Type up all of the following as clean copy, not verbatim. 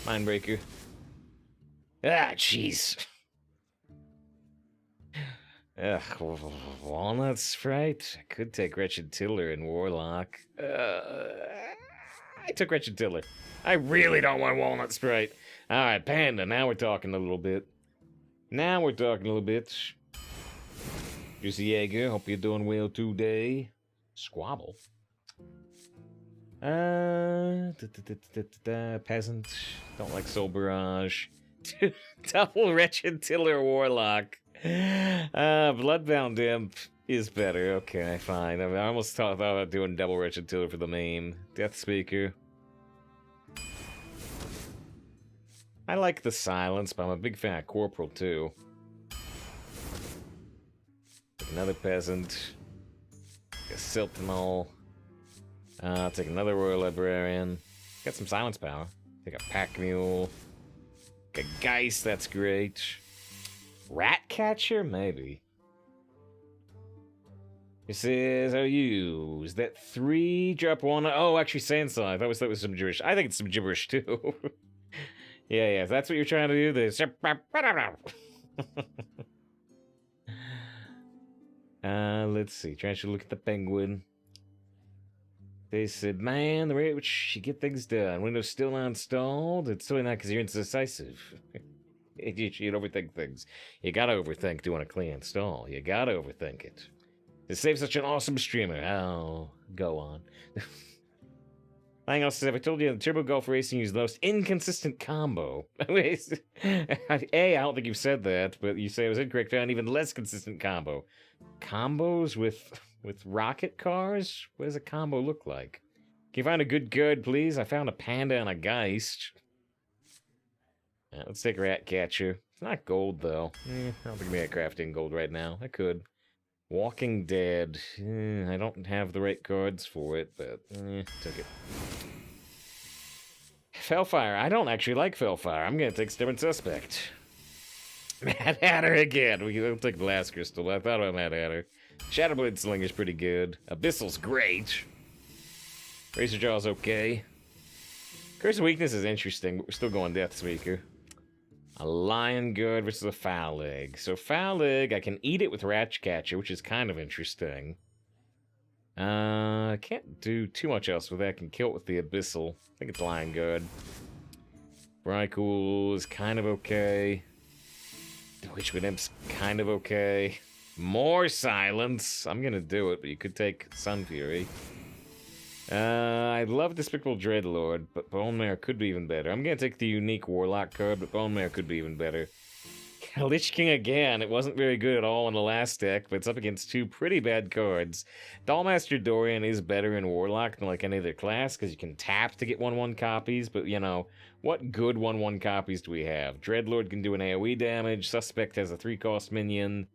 Mindbreaker. Ah, jeez. Ugh, Walnut Sprite? I could take Wretched Tiller and Warlock. I took Wretched Tiller. I really don't want Walnut Sprite. Alright, Panda, now we're talking a little bit. Juicy Jaeger, hope you're doing well today. Squabble. Peasant. Don't like Soul Barrage. Double Wretched Tiller Warlock. Bloodbound Imp is better. Okay, fine. I almost thought about doing double Wretched Tiller for the main. Death Speaker. I like the silence, but I'm a big fan of Corporal too. Take another Peasant. A Silpinol. I'll take another Royal Librarian. Got some silence power. Take a Pack Mule. Take a Geist, that's great. Ratcatcher? Maybe. It says, is that 3 drop 1? Oh, actually, Sandsong. That was some gibberish. I think it's some gibberish too. yeah, if that's what you're trying to do, this. Let's see. Trying to look at the penguin. They said, man, the rate at which you get things done. Windows still not installed? It's really not because you're indecisive. You'd overthink things. You gotta overthink doing a clean install. You gotta overthink it. To save such an awesome streamer. Oh, go on. Anything else says, I told you the Turbo Golf Racing used the most inconsistent combo. A, I don't think you've said that, but you say it was incorrect. Found even less consistent combo. Combos with rocket cars? What does a combo look like? Can you find a good guard, please? I found a Panda and a Geist. Let's take a Ratcatcher. It's not gold, though. I don't think maybe I crafting gold right now. I could. Walking Dead. I don't have the right cards for it, but took it. Fellfire. I don't actually like Fellfire. I'm gonna take Stubborn Suspect. Mad Hatter again. We'll take BLASTCRYSTAL. I thought about Mad Hatter. Shadowblade Slinger's pretty good. Abyssal's great. Razor Jaw's okay. Curse of Weakness is interesting, but we're still going Death Speaker. A Lion Guard versus a Foul Leg. So Foul Leg, I can eat it with Ratcatcher, which is kind of interesting. I can't do too much else with that. I can kill it with the Abyssal. I think it's Lion Guard. Brycool is kind of okay. The Witchwood Imp's kind of okay. More Silence. I'm gonna do it, but you could take Sun Fury. I love Despicable Dreadlord, but Bone Mare could be even better. I'm gonna take the unique Warlock card, but Bone Mare could be even better. Lich King again. It wasn't very good at all in the last deck, but it's up against 2 pretty bad cards. Dollmaster Dorian is better in Warlock than like any other class, because you can tap to get 1/1 copies, but you know, what good 1/1 copies do we have? Dreadlord can do an AoE damage, Suspect has a 3-cost minion.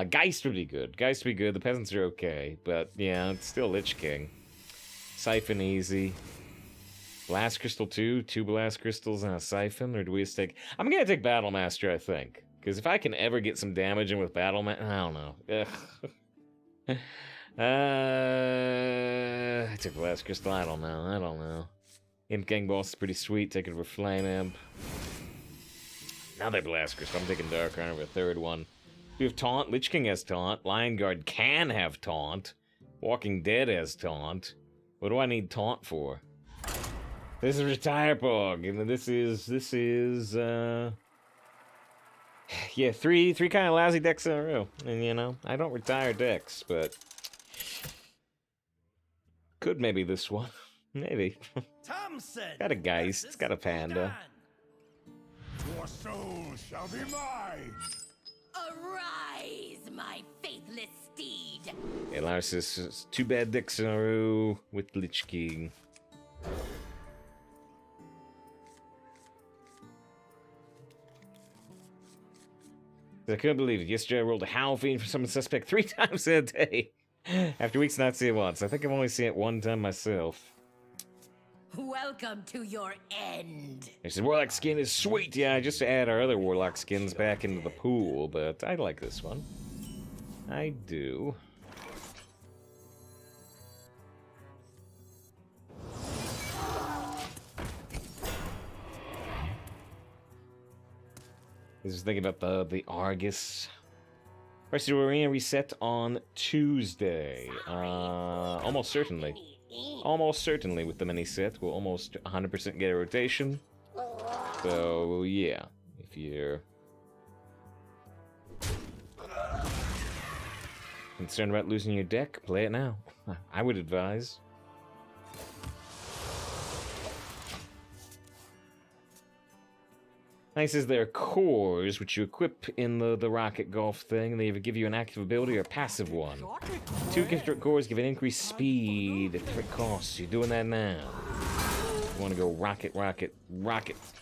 Geist would be good. Geist would be good, the Peasants are okay, but yeah, it's still Lich King. Siphon easy. Blast Crystal 2, 2 Blast Crystals and a Siphon, or do we just take... I'm gonna take Battle Master, I think. Because if I can ever get some damage in with Battle Master... I don't know. I took Blast Crystal, I don't know. Imp Gang Boss is pretty sweet, take it over Flame Imp. Another Blast Crystal, I'm taking Dark Iron over a 3rd one. We have Taunt, Lich King has Taunt, Lion Guard can have Taunt, Walking Dead has Taunt. What do I need Taunt for? This is Retire Pog, and this is yeah, three kind of lousy decks in a row. And you know, I don't retire decks, but could maybe this one. Maybe. Got a Geist, got a Panda. Your soul shall be mine. Arise, my faithless steed. Hey, Lars is 2 bad decks in a row with Lich King. I couldn't believe it. Yesterday I rolled a Howl Fiend for Summon Suspect 3 times in a day. After weeks not seeing it once. I think I've only seen it 1 time myself. Welcome to your end. He said, Warlock skin is sweet. Yeah, I just add our other Warlock skins back into the pool, but I like this one. I do. I was thinking about the Argus. Varsity Arena reset on Tuesday. Almost certainly. Almost certainly with the mini set, we'll almost 100% get a rotation. So, yeah. If you're concerned about losing your deck, play it now. I would advise. Nice is their cores, which you equip in the rocket golf thing. They either give you an active ability or a passive one. 2 gifted cores give an increased speed at different costs. You're doing that now. You want to go rocket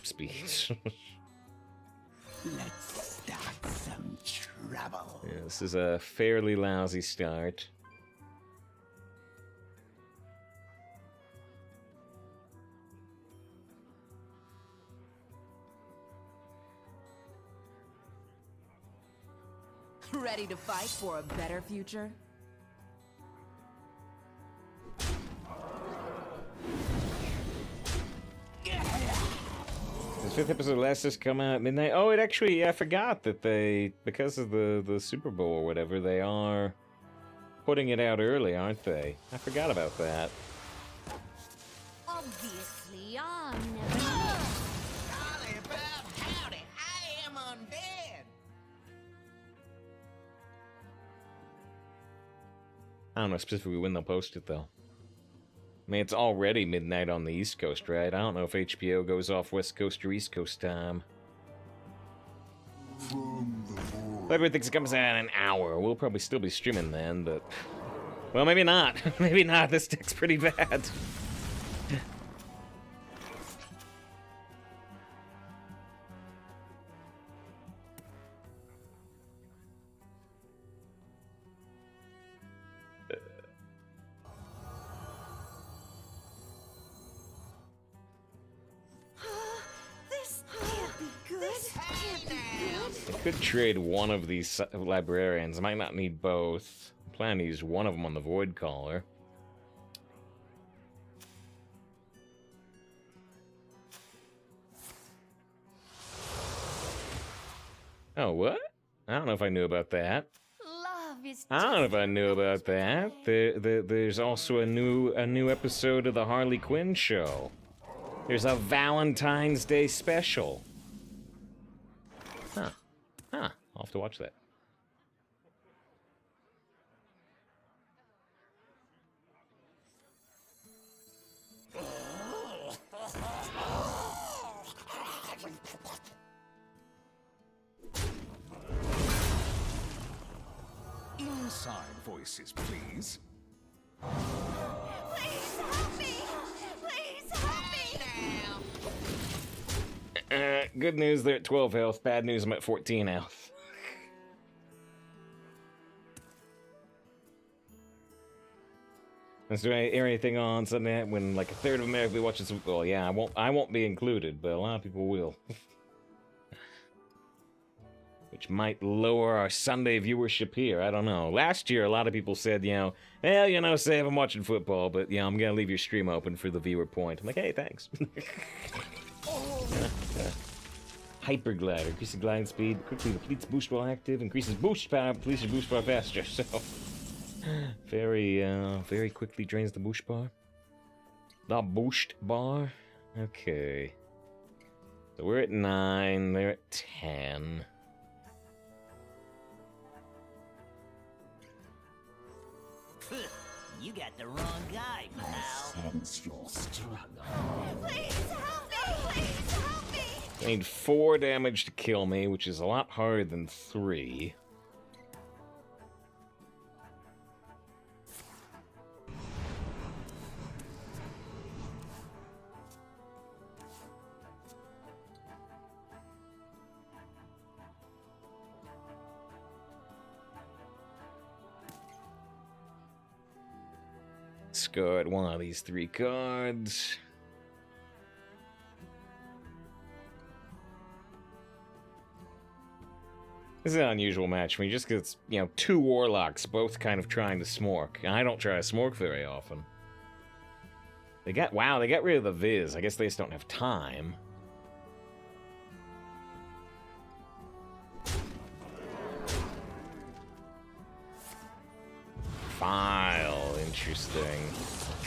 speed. Let's start some trouble. Yeah, this is a fairly lousy start. Ready to fight for a better future? The 5th episode of Last just come out at midnight. Oh, it actually, I forgot that they, because of the Super Bowl or whatever, they are putting it out early, aren't they? I forgot about that. Obviously, I'm never. Golly, Bob, howdy, I am undead. I don't know specifically when they'll post it, though. I mean, it's already midnight on the East Coast, right? I don't know if HBO goes off West Coast or East Coast time. Everybody thinks it comes out in an hour. We'll probably still be streaming then, but... Well, maybe not. Maybe not. This deck's pretty bad. This can't be good. This can't be good. I could trade one of these librarians. I might not need both. I'm planning to use one of them on the Void Caller. Oh, what? I don't know if I knew about that. Love is. I don't know if I knew about that. There's also a new episode of the Harley Quinn show. There's a Valentine's Day special. Huh. Huh. I'll have to watch that. Inside voices, please. Please help me! Please help me! Good news, they're at 12 health. Bad news, I'm at 14 health. Is there anything on Sunday when like a third of America will be watching football? Yeah, I won't be included, but a lot of people will. Which might lower our Sunday viewership here. I don't know. Last year, a lot of people said, save I'm watching football, but, I'm going to leave your stream open for the viewer point. I'm like, hey, thanks. Hyper glider. Increases gliding speed. Quickly depletes boost while active. Increases boost power. Depletes your boost bar faster. So, very quickly drains the boost bar. The boost bar. Okay. So we're at 9. They're at 10. You got the wrong guy, pal. Sense your struggle. Please help me! Please help me! I need 4 damage to kill me, which is a lot harder than 3. Let's go at one of these 3 cards. This is an unusual match for me, just because it's, 2 warlocks both kind of trying to smork. And I don't try to smork very often. They got rid of the Viz. I guess they just don't have time. file. Interesting.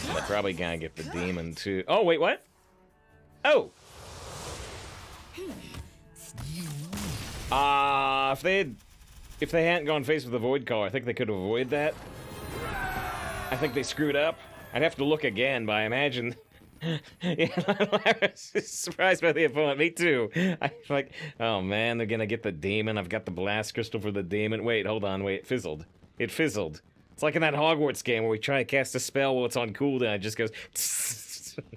And they're probably gonna get the demon too. Oh, wait, what? Oh! If they hadn't gone face with the Void Caller, I think they could have avoided that. I think they screwed up. I'd have to look again, but I imagine... Yeah, I was surprised by the opponent. Me too. I was like, oh man, they're gonna get the demon. I've got the blast crystal for the demon. Wait, hold on, wait, it fizzled. It fizzled. It's like in that Hogwarts game where we try to cast a spell while it's on cooldown. It just goes...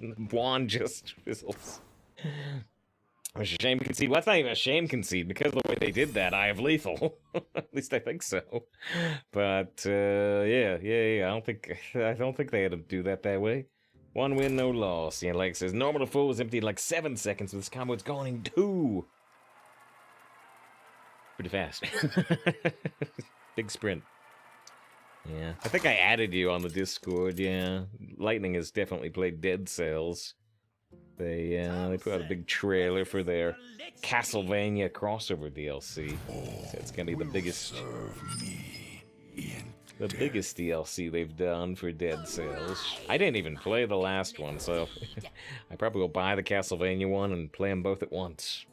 The wand just fizzles. A shame concede. Well, that's not even a shame concede because of the way they did that. I have lethal. At least I think so. But yeah. I don't think they had to do that way. 1 win, no loss. Yeah, like it says, normal to full was emptied like 7 seconds. With this combo, it's gone in 2. Pretty fast. Big sprint. Yeah, I think I added you on the Discord. Yeah, Lightning has definitely played Dead Cells. They put out a big trailer for their Castlevania crossover DLC. So it's gonna be the biggest DLC they've done for Dead Cells. I didn't even play the last one, so I probably will buy the Castlevania one and play them both at once.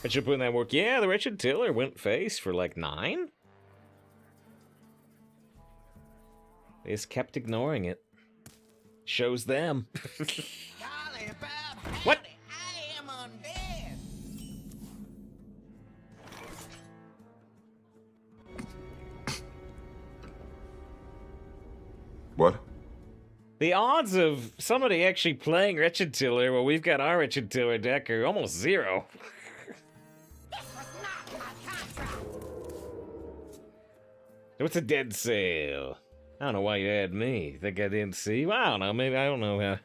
I should put in that work. Yeah, the Wretched Tiller went face for like 9. They just kept ignoring it. Shows them. Golly, Bob, What? howdy, I am undead. What? The odds of somebody actually playing Wretched Tiller while we've got our Wretched Tiller deck are almost 0. What's a dead sale? I don't know why you had me. Think I didn't see? Well, I don't know. Maybe I don't know.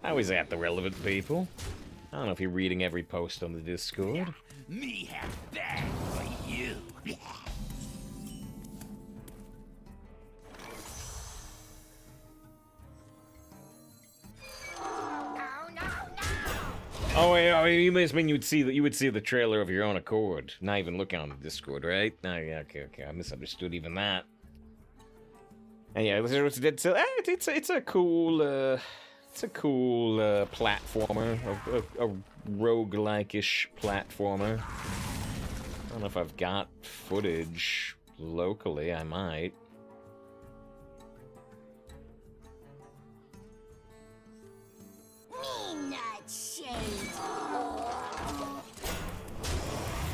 I always at the relevant people. I don't know if you're reading every post on the Discord. Me have that for you. Oh, yeah, you must mean you would see the trailer of your own accord, not even looking on the Discord, right? Oh, yeah, okay. I misunderstood even that. And yeah, this is Dead Cell. It's a cool platformer, a roguelike-ish platformer. I don't know if I've got footage locally. I might.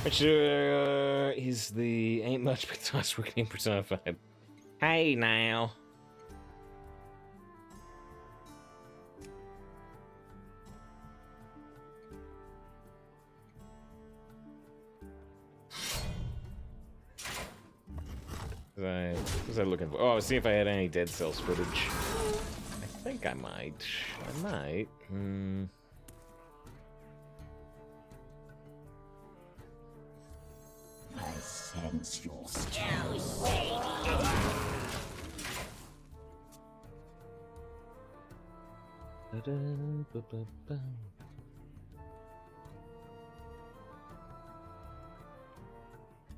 Which is the ain't much but toss working personified. Hey now. What was I looking for? Oh, see if I had any Dead Cells footage. I think I might. I sense your strength.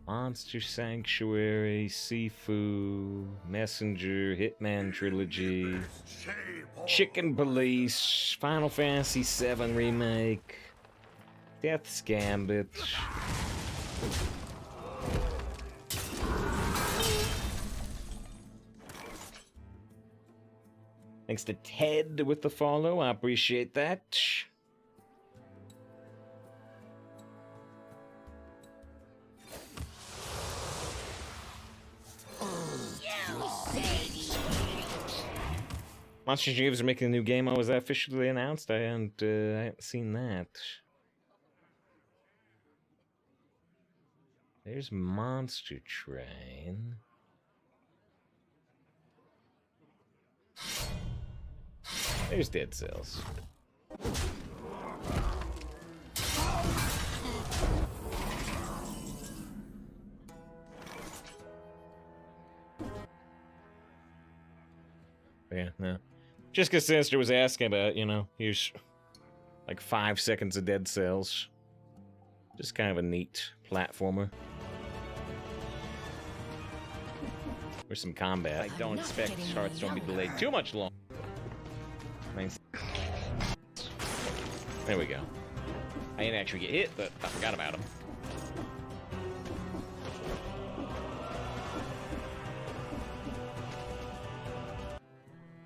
Monster Sanctuary, Sifu, Messenger, Hitman Trilogy, Chicken Police, Final Fantasy VII Remake, Death's Gambit. Thanks to Ted with the follow, I appreciate that. Monster Games are making a new game. Oh, was that officially announced? I hadn't seen that. There's Monster Train. There's Dead Cells. Yeah, no. Just because Sinister was asking about, here's like 5 seconds of Dead Cells. Just kind of a neat platformer. Or some combat. I don't expect Hearthstone to be delayed too much longer. Nice. There we go. I didn't actually get hit, but I forgot about him.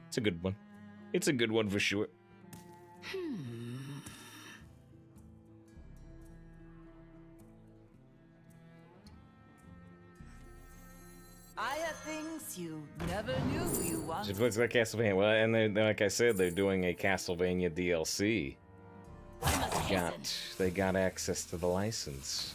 It's a good one. It's a good one for sure. I have things you never knew you wanted. It looks like Castlevania. Well, and they're, like I said, they're doing a Castlevania DLC. They got access to the license.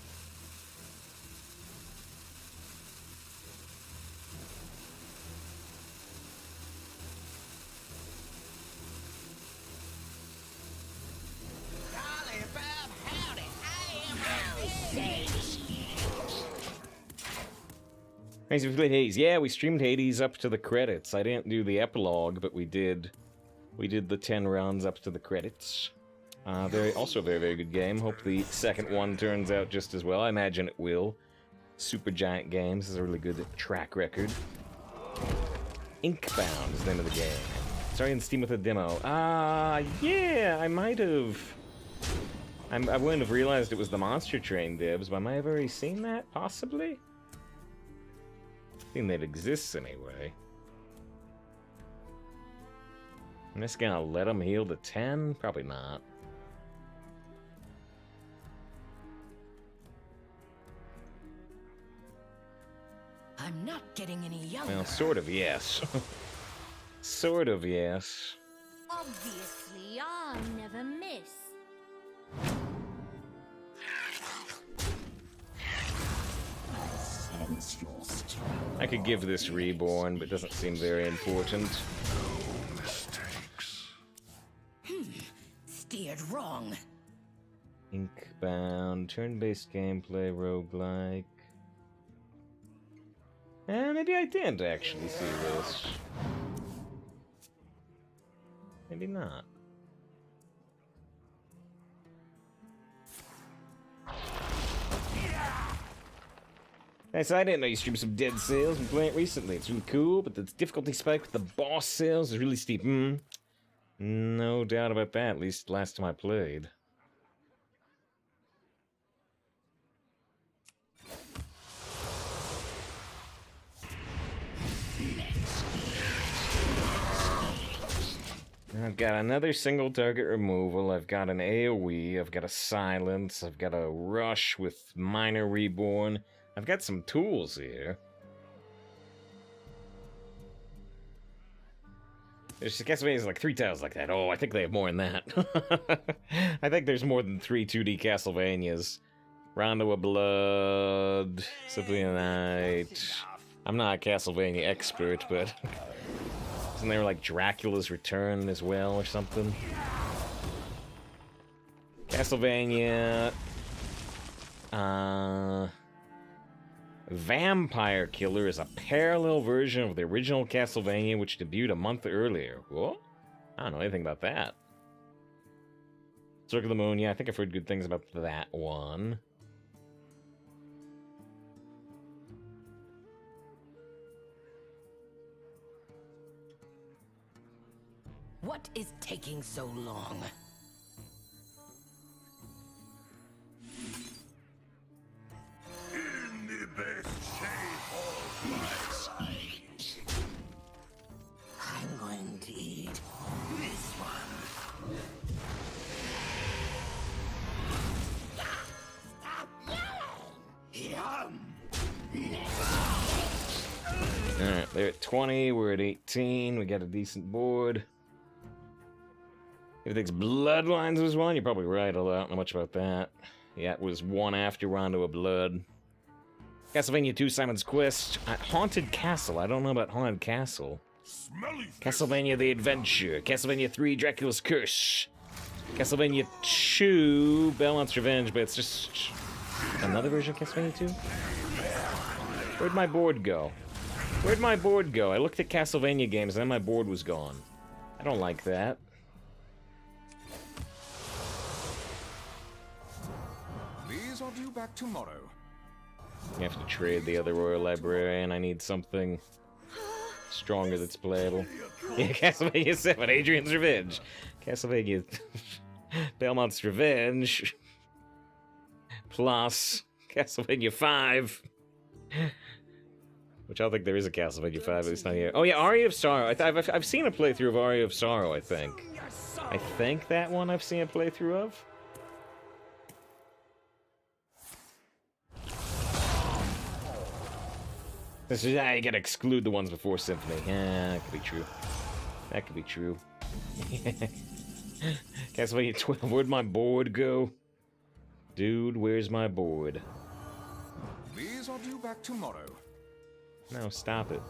Golly, Bob, howdy. I am Thanks for playing Hades. Yeah, we streamed Hades up to the credits. I didn't do the epilogue, but we did the 10 rounds up to the credits. Also a very, very good game. Hope the second one turns out just as well. I imagine it will. Supergiant Games has a really good track record. Inkbound is the name of the game. Starting in Steam with a demo. Yeah, I might have. I wouldn't have realized it was the Monster Train devs, but I might have already seen that, possibly? I think that exists anyway. I'm just gonna let him heal to 10? Probably not. I'm not getting any younger. Well, sort of, yes. Sort of, yes. Obviously, I'll never miss. I sense your strength. I could give this Reborn, but it doesn't seem very important. Steered wrong. Inkbound, turn-based gameplay, roguelike. Maybe I didn't actually see this. Maybe not. Nice, I didn't know you streamed some Dead Cells and playing it recently. It's really cool, but the difficulty spike with the boss sales is really steep. No doubt about that, at least last time I played. I've got another single target removal, I've got an AoE, I've got a silence, I've got a rush with minor reborn. I've got some tools here. There's Castlevania's like 3 tiles like that. Oh, I think they have more than that. I think there's more than 3 2D Castlevanias. Rondo of Blood, Symphony of the Night. I'm not a Castlevania expert, but isn't there like Dracula's Return as well or something? Castlevania. Vampire Killer is a parallel version of the original Castlevania, which debuted a month earlier. What? I don't know anything about that. Circle of the Moon, yeah, I think I've heard good things about that one. What is taking so long? in the best shape of my sight. I'm going to eat this one. Stop yelling! Yum! Alright, they're at 20, we're at 18, we got a decent board. If you think Bloodlines was one, you're probably right, although I don't know much about that. Yeah, it was one after Rondo of Blood. Castlevania 2 Simon's Quest. Haunted Castle. I don't know about Haunted Castle. Smelly Castlevania The Adventure. Castlevania 3 Dracula's Curse. Castlevania 2 Belmont's Revenge, but it's just another version of Castlevania 2? Where'd my board go? Where'd my board go? I looked at Castlevania games and then my board was gone. I don't like that. These are due back tomorrow. You have to trade the other Royal Librarian. I need something. stronger that's playable. Yeah, Castlevania 7, Adrian's Revenge. Castlevania Belmont's Revenge. Plus Castlevania 5. Which I don't think there is a Castlevania 5, but it's not here. Oh yeah, Aria of Sorrow. I've seen a playthrough of Aria of Sorrow, I think. I think that one I've seen a playthrough of. This is, you gotta exclude the ones before Symphony. Yeah, that could be true. That could be true. Castlevania 12, where'd my board go? Dude, where's my board? These are due back tomorrow. No, stop it.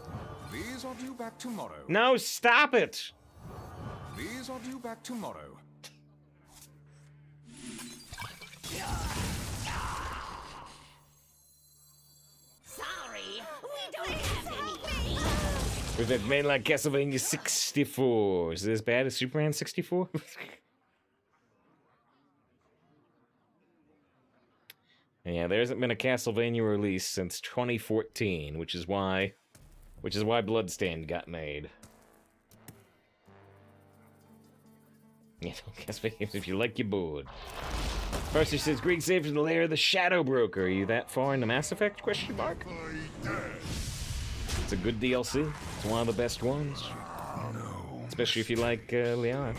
These are due back tomorrow. No, stop it! These are due back tomorrow. Sorry, we don't have any. With that mainline Castlevania 64. Is it as bad as Superman 64? Yeah, there hasn't been a Castlevania release since 2014, which is why Bloodstained got made. Yeah, Castlevania if you like your board. First he says, Greek saved from the lair of the Shadow Broker. Are you that far into Mass Effect? Question mark? It's a good DLC. It's one of the best ones. Especially if you like Leon.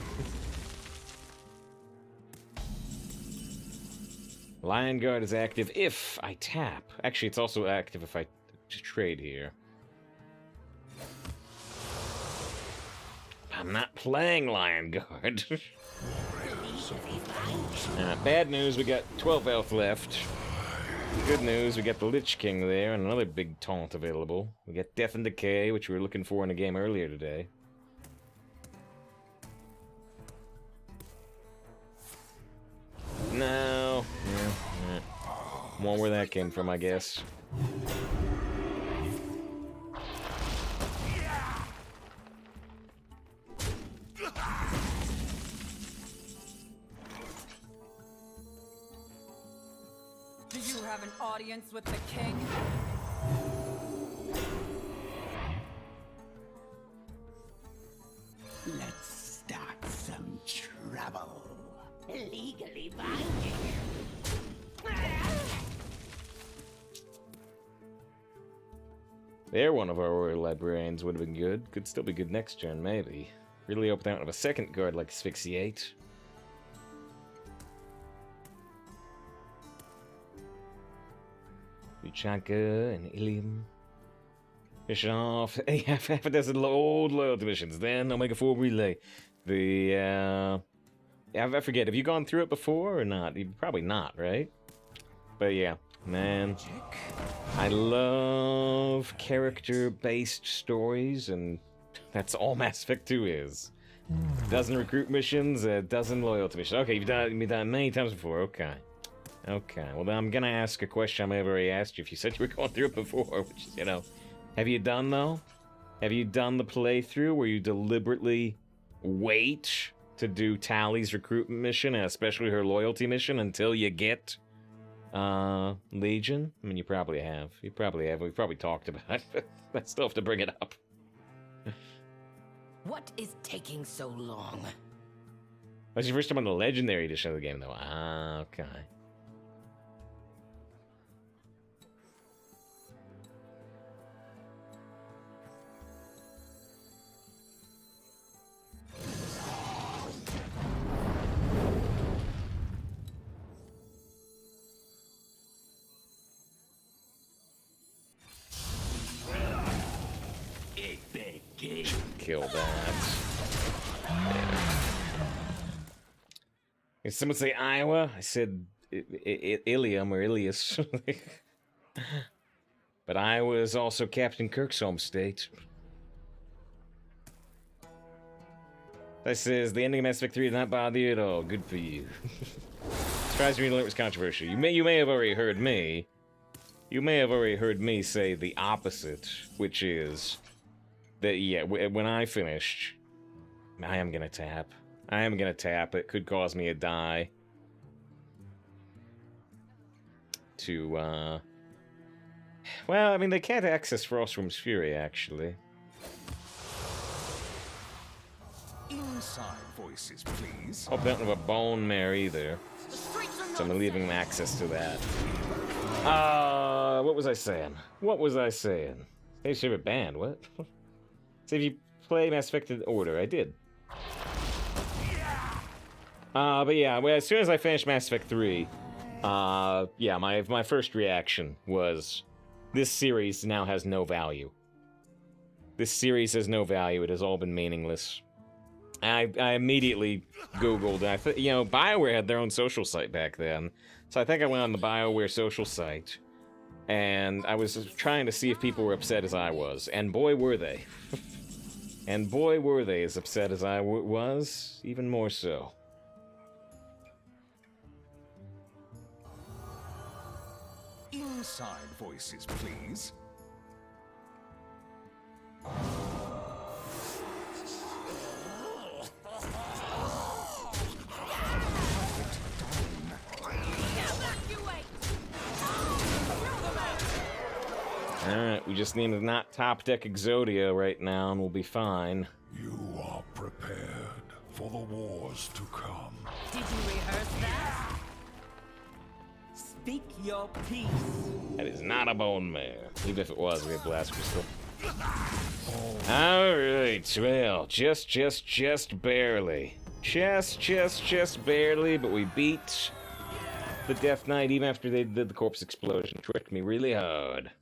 Lion Guard is active if I tap. Actually, it's also active if I trade here. I'm not playing Lion Guard. Bad news, we got 12 health left. Good news, we got the Lich King there, and another big taunt available. We got Death and Decay, which we were looking for in a game earlier today. No. Yeah. Wonder where that came from, I guess. Do you have an audience with the king? Let's start some trouble. Illegally binding. There, one of our Royal Librarians would have been good. Could still be good next turn, maybe. Really hope they don't have a second guard like Asphyxiate. Uchanka and Ilium. Finish off. Half a dozen old loyalty missions. Then Omega 4 Relay. The, I forget, have you gone through it before or not? Probably not, right? But yeah, man. I love character-based stories, and that's all Mass Effect 2 is. A dozen recruit missions, a dozen loyalty missions. Okay, you've done it many times before, okay. Okay, well then I'm gonna ask a question I may have already asked you if you said you were going through it before, which is, you know, have you done, though? Have you done the playthrough where you deliberately wait to do Tally's recruitment mission, and especially her loyalty mission, until you get Legion? I mean, you probably have. You probably have. We've probably talked about it, but I still have to bring it up. What is taking so long? That's your first time on the Legendary edition of the game, though. Ah, okay. Kill that. Did someone say Iowa? I said Ilium or Ilias. But Iowa is also Captain Kirk's home state. That says the ending of Mass Effect 3 did not bother you at all. Good for you. Surprised me to learn it was controversial. You may have already heard me. You may have already heard me say the opposite, which is that, yeah, when I finished, I am gonna tap. I am gonna tap. It could cause me a die. Well, I mean, they can't access Frostworm's Fury, actually. Inside voices, please. Hope they don't have a bone mare either. The streets are So I'm not leaving them access to that. What was I saying? What was I saying? Save favorite band, what? Say if you play Mass Effect in order, I did. But yeah, well, as soon as I finished Mass Effect 3, yeah, my first reaction was, this series now has no value. This series has no value, it has all been meaningless. I immediately Googled, and I thought, you know, BioWare had their own social site back then. So I think I went on the BioWare social site, and I was trying to see if people were upset as I was, and boy were they. And boy were they as upset as I was, even more so. Inside voices, please. Alright, we just need to not top deck Exodia right now, and we'll be fine. You are prepared for the wars to come. Did you rehearse that? Speak your peace. That is not a bone mare. Even if it was, we have Blast Crystal. Alright, well, just barely. Just barely, but we beat the Death Knight even after they did the corpse explosion. Tricked me really hard.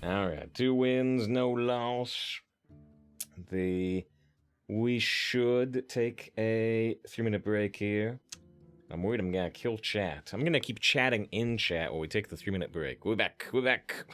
Alright, 2 wins, no loss. We should take a 3-minute break here. I'm worried I'm gonna kill chat. I'm gonna keep chatting in chat while we take the 3-minute break. We're back, we're back.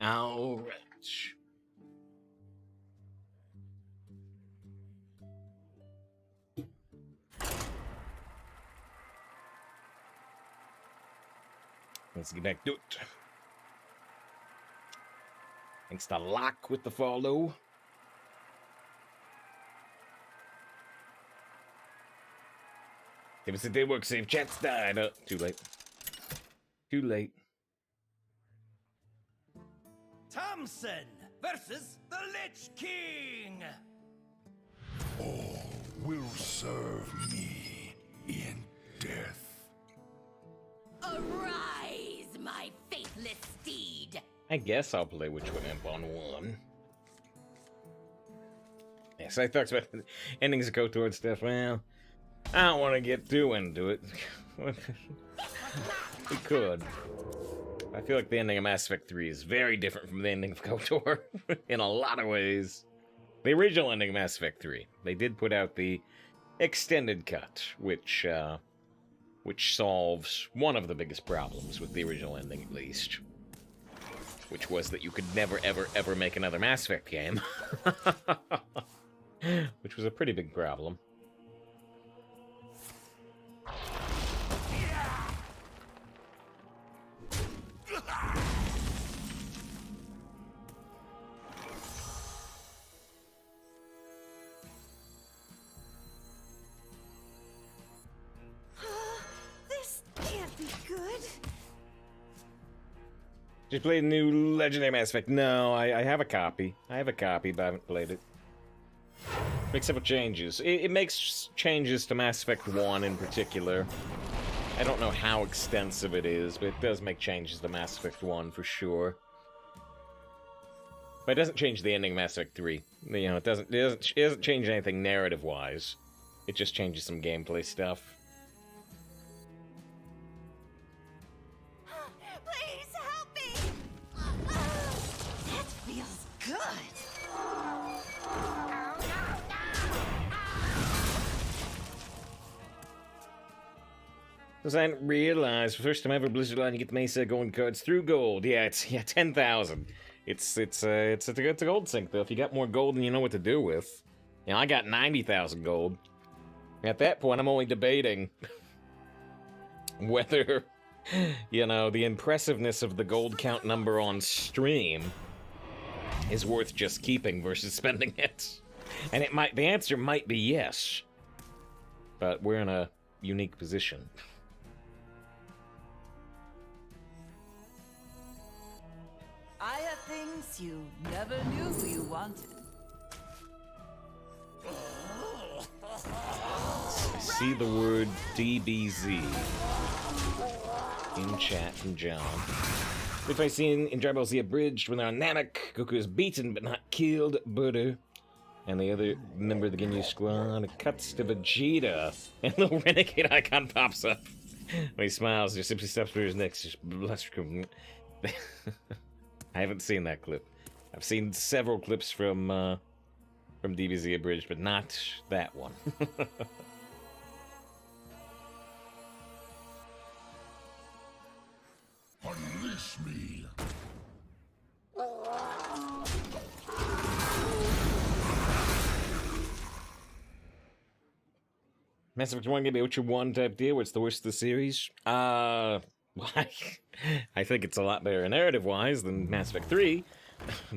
Alright. Let's get back to it. Thanks to Lock with the follow. Give us a day work save. Chat's died. Oh, too late. Too late. Thompson versus the Lich King. All will serve me in death. Arise, my faithless steed. I guess I'll play Witchwood Imp on 1. Yes, I talked about endings that go towards stuff. Well, I don't want to get too into it. We could. I feel like the ending of Mass Effect 3 is very different from the ending of KOTOR in a lot of ways. The original ending of Mass Effect 3, they did put out the extended cut, which solves one of the biggest problems with the original ending, at least. Which was that you could never, ever, ever make another Mass Effect game. Which was a pretty big problem. This can't be good. Just played the new Legendary Mass Effect. No, I have a copy. I have a copy, but I haven't played it. Makes several changes. It makes changes to Mass Effect 1 in particular. I don't know how extensive it is, but it does make changes to Mass Effect 1 for sure. But it doesn't change the ending of Mass Effect 3. You know, it doesn't change anything narrative-wise. It just changes some gameplay stuff. Please help me. That feels good. Because I didn't realize, first time ever Blizzard letting you get the Mesa going cards through gold. Yeah, it's 10,000. It's a gold sink though. If you got more gold than you know what to do with, you know, I got 90,000 gold. At that point, I'm only debating whether, you know, the impressiveness of the gold count number on stream is worth just keeping versus spending it. And the answer might be yes, but we're in a unique position. I have things you never knew you wanted. I see the word DBZ in chat from John. If I see in Dragon Ball Z abridged when they're on Namek, Goku is beaten but not killed, Buddha. And the other member of the Ginyu squad cuts to Vegeta, and the little renegade icon pops up. When he smiles, just simply steps through his neck. Just I haven't seen that clip. I've seen several clips from DBZ abridged, but not that one. Unleash me. Mass Effect 1 gave me Witcher 1 type deal. What's the worst of the series? Well, I think it's a lot better narrative-wise than Mass Effect 3.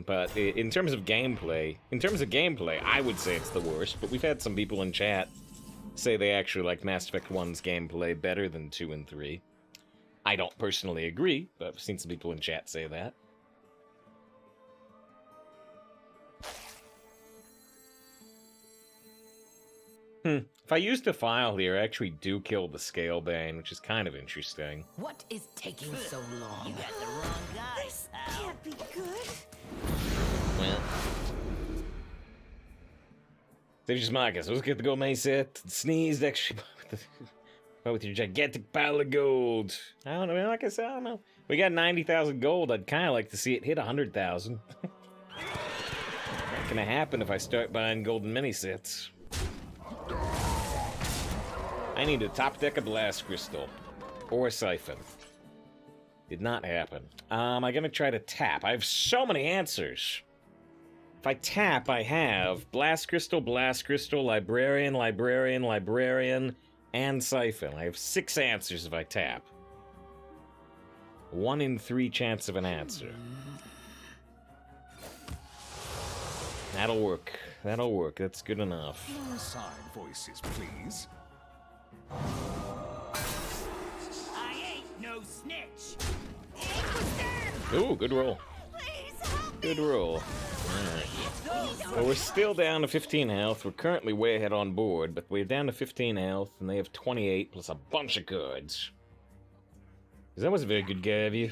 But in terms of gameplay, I would say it's the worst. But we've had some people in chat say they actually like Mass Effect 1's gameplay better than 2 and 3. I don't personally agree, but I've seen some people in chat say that. If I used a file here, I actually do kill the Scalebane, which is kind of interesting. What is taking so long? You got the wrong guy. This can't be good. Well. Savage's Marcus, let's get the gold main set. Sneezed extra with your gigantic pile of gold. I don't know, like I said, I don't know. We got 90,000 gold. I'd kind of like to see it hit 100,000. Not gonna happen if I start buying golden mini sets. I need a top deck of Blast Crystal. Or a Siphon. Did not happen. Am I gonna try to tap? I have so many answers. If I tap, I have Blast Crystal, Librarian, and Siphon. I have 6 answers if I tap. 1 in 3 chance of an answer. That'll work. That'll work. That's good enough. No side voices, please. I ain't no snitch. Ooh, good roll. Please help Good roll. Alright. Well, we're still down to 15 health. We're currently way ahead on board, but we're down to 15 health, and they have 28 plus a bunch of cards. That was a very good guy of you.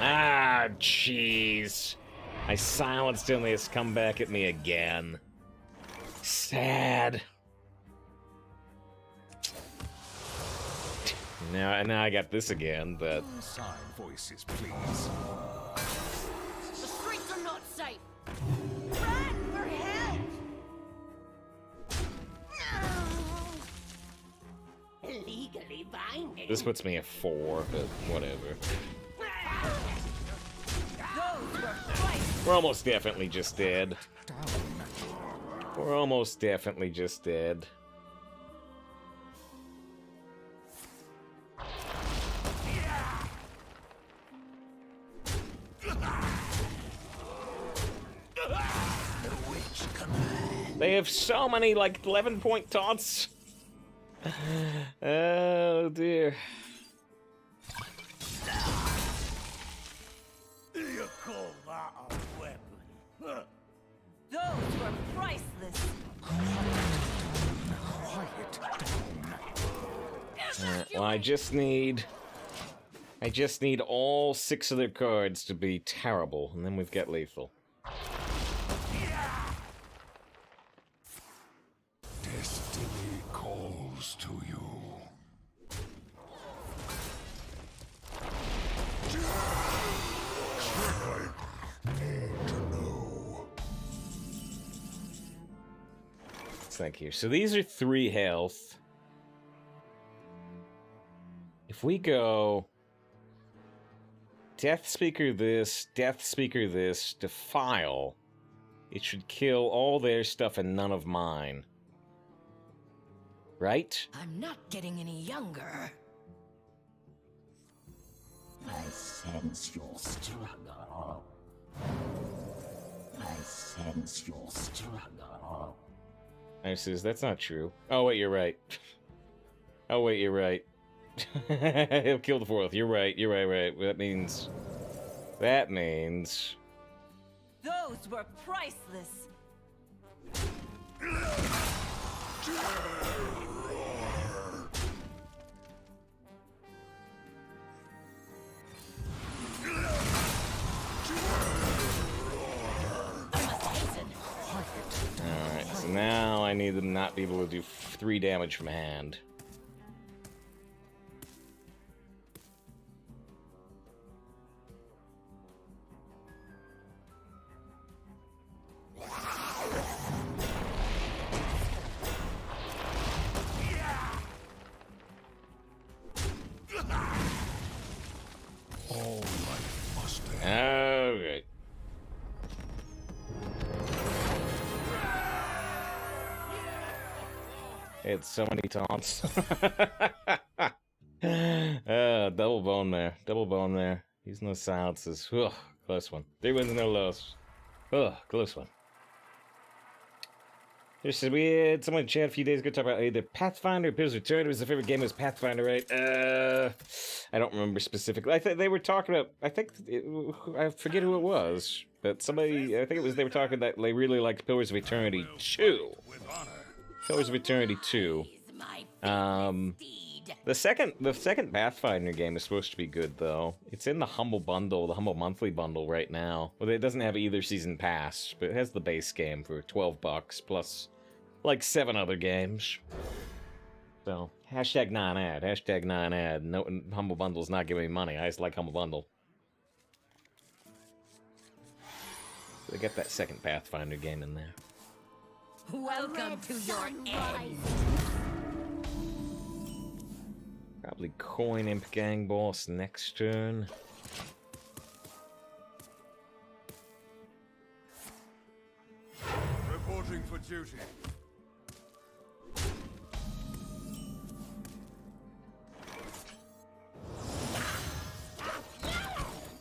Ah, jeez. I silenced him, he's come back at me again. Sad. Now I got this again, but... No side voices, please. The streets are not safe. Run for help! No. Illegally binding. This puts me at 4, but whatever. We're almost definitely just dead. We're almost definitely just dead. They have so many, like, 11-point taunts. Oh, dear. You call that a weapon? Huh. Those were priceless. Well, I just need all 6 of their cards to be terrible, and then we've got lethal. Destiny calls to you. Need to know. Thank you. So these are 3 health. If we go Death Speaker this, Defile, it should kill all their stuff and none of mine. Right? I'm not getting any younger. I sense your struggle. I sense your struggle. I says, that's not true. Oh, wait, you're right. Oh, wait, you're right. He'll kill the 4th. You're right. Right. That means... Those were priceless. Alright, so now I need them to not be able to do 3 damage from hand. All life must end. Okay. It's so many taunts. Double bone there. Double bone there. He's no silences. Ugh, close one. 3 wins, no loss. Ugh, close one. We had someone in chat a few days ago talk about either Pathfinder or Pillars of Eternity was the favorite game. It was Pathfinder, right? I don't remember specifically. I think they were talking about. I forget who it was, but somebody. I think it was they were talking that they really liked Pillars of Eternity 2. Pillars of Eternity 2. The second Pathfinder game is supposed to be good though. It's in the Humble Bundle, the Humble Monthly Bundle right now. Well, it doesn't have either season pass, but it has the base game for $12 plus like 7 other games. So hashtag non-ad, hashtag non-ad. No, Humble Bundle's not giving me money. I just like Humble Bundle. So they got that second Pathfinder game in there. Welcome to your end. Probably coin Imp Gang Boss next turn. Reporting for duty.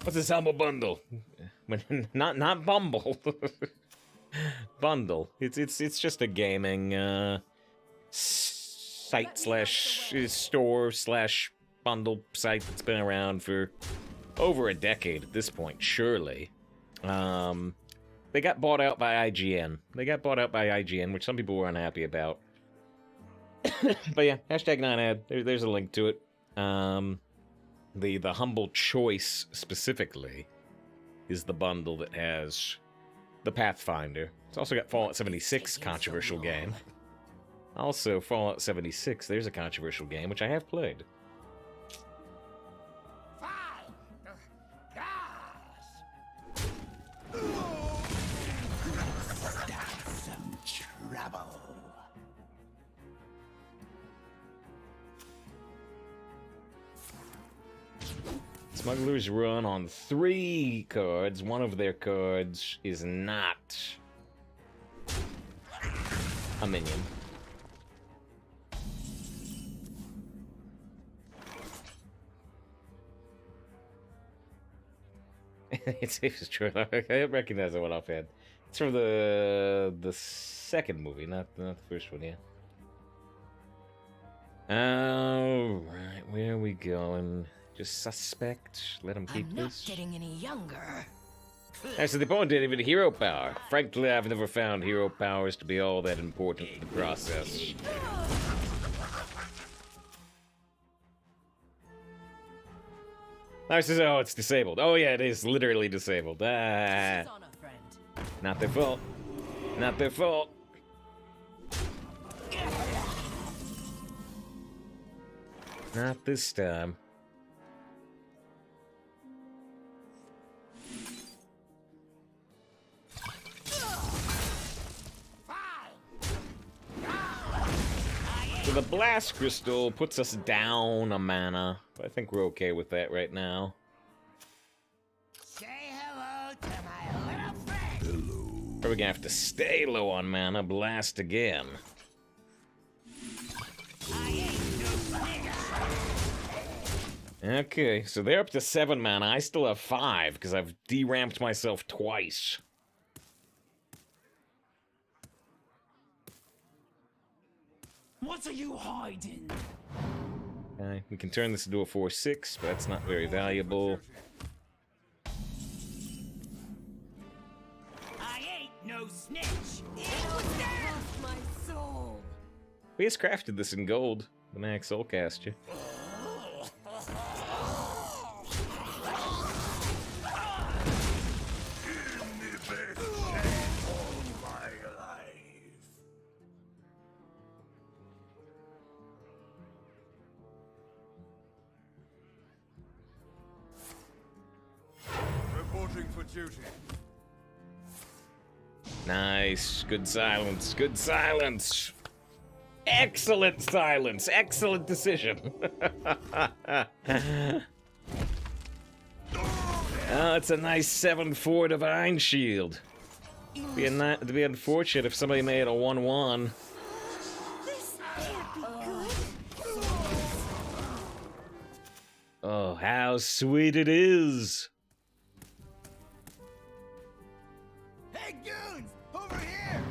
What's this humble bundle? not Bumble. Bundle. It's just a gaming site slash store slash bundle site that's been around for over a decade at this point, surely. They got bought out by IGN. Which some people were unhappy about. But yeah, hashtag 9ad. There's a link to it. The humble choice specifically is the bundle that has the Pathfinder. It's also got Fallout 76, controversial game. Also, Fallout 76, there's a controversial game, which I have played. Some trouble. Smugglers run on 3 cards. One of their cards is not a minion. It's true. I recognize that one offhand. It's from the second movie, not the first one, yeah. Alright, where are we going? Just suspect? Let him keep I'm not this? getting any younger. Actually, the opponent didn't even hero power. Frankly, I've never found hero powers to be all that important in the process. I says, oh, it's disabled. Oh yeah, it is literally disabled. Ah, She's on a friend. not their fault. Not their fault. Not this time. So the Blast Crystal puts us down a mana, but I think we're okay with that right now. Say hello to my little friend. Probably gonna have to stay low on mana, blast again. Okay, so they're up to 7 mana. I still have 5 because I've de-ramped myself twice. What are you hiding? Okay, we can turn this into a 4/6, but that's not very valuable. I ain't no snitch. Lost my soul. We just crafted this in gold. The Max Soulcaster. Reporting for duty. Nice. Good silence. Good silence. Excellent silence. Excellent decision. Oh, it's a nice 7/4 Divine Shield. It'd be unfortunate if somebody made a 1/1. This can't be good. Oh, how sweet it is. Hey, goons! Over here!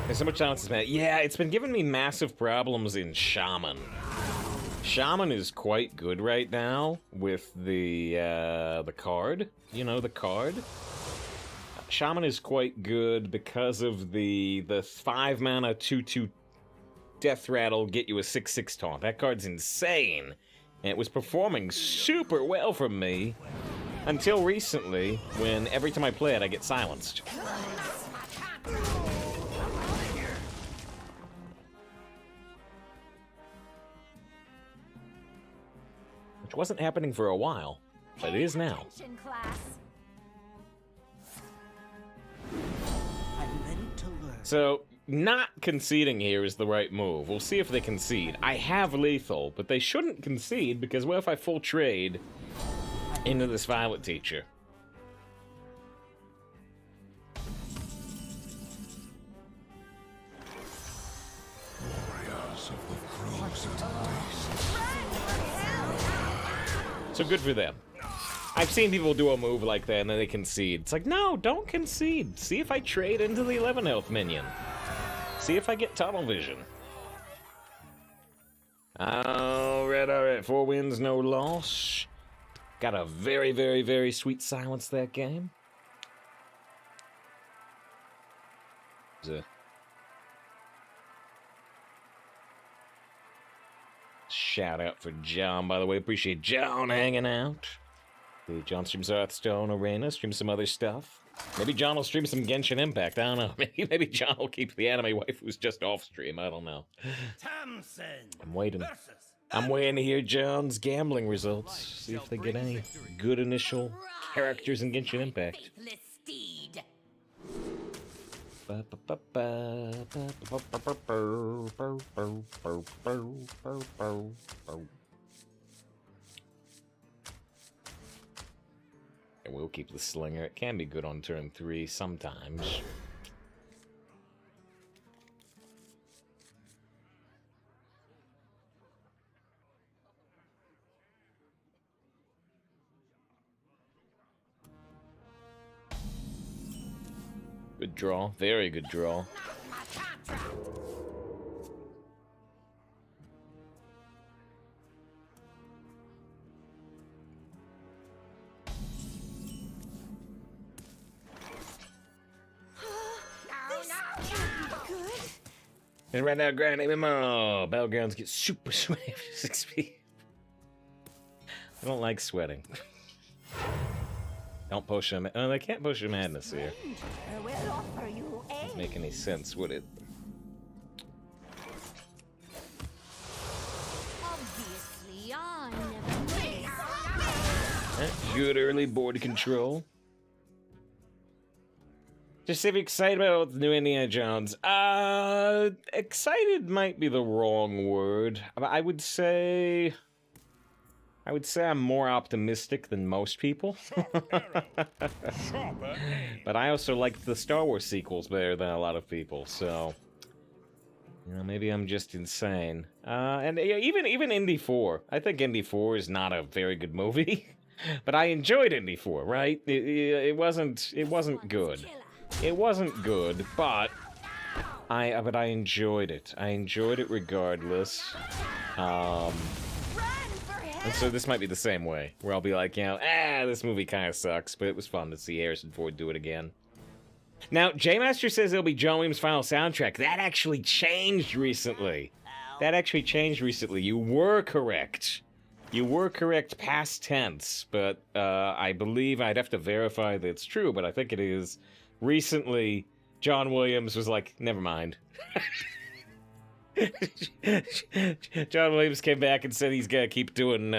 There's so much silence, man. Yeah, it's been giving me massive problems in Shaman. Shaman is quite good right now with the card. You know, the card. Shaman is quite good because of the 5 mana 2/2 Death Rattle get you a 6/6 taunt. That card's insane. And it was performing super well for me until recently, when every time I play it, I get silenced. Which wasn't happening for a while. but it is now. Attention, class. I'm ready to learn. So, not conceding here is the right move. We'll see if they concede. I have lethal, but they shouldn't concede because what if I full trade into this Violet Teacher? Warriors of the Frozen Waste. So good for them. I've seen people do a move like that and then they concede. It's like, no, don't concede. See if I trade into the 11 health minion. See if I get tunnel vision. Alright. 4 wins, no loss. Got a very, very, very sweet silence that game. Shout out for John, by the way. Appreciate John hanging out. John streams Hearthstone, Arena, streams some other stuff. Maybe John will stream some Genshin Impact. I don't know. Maybe John will keep the anime waifus just off stream. I don't know. Tamsin I'm waiting. versus I'm waiting to hear John's gambling results. See if they get any good initial characters in Genshin Impact. Faithless steed. And we'll keep the slinger. It can be good on turn 3 sometimes. Good draw. Very good draw. And right now, Grand MMO. Battlegrounds get super sweaty for 6p. I don't like sweating. Don't push them. Oh, they can't push a madness here. Will offer you Doesn't make any sense, would it? Obviously, I never miss. Good early board control. Just say if you're excited about the new Indiana Jones. Excited might be the wrong word. I would say I'm more optimistic than most people. But I also like the Star Wars sequels better than a lot of people, so you know, maybe I'm just insane. And even Indy 4. I think Indy 4 is not a very good movie, but I enjoyed Indy 4, right? It wasn't good. It wasn't good, but I enjoyed it. I enjoyed it regardless. And so this might be the same way, where I'll be like, you know, this movie kind of sucks, but it was fun to see Harrison Ford do it again. Now, J-Master says it'll be John Williams' final soundtrack. That actually changed recently. You were correct. You were correct past tense, but I believe I'd have to verify that it's true, but I think it is. Recently, John Williams was like, never mind. John Williams came back and said he's gonna keep doing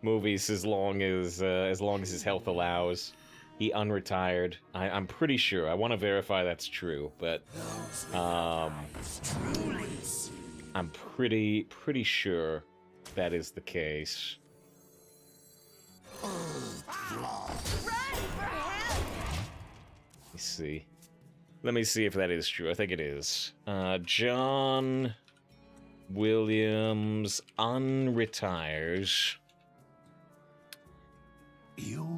movies as long as his health allows. He unretired. I'm pretty sure. I want to verify that's true, but I'm pretty sure that is the case. Let me see if that is true. I think it is. John Williams unretires.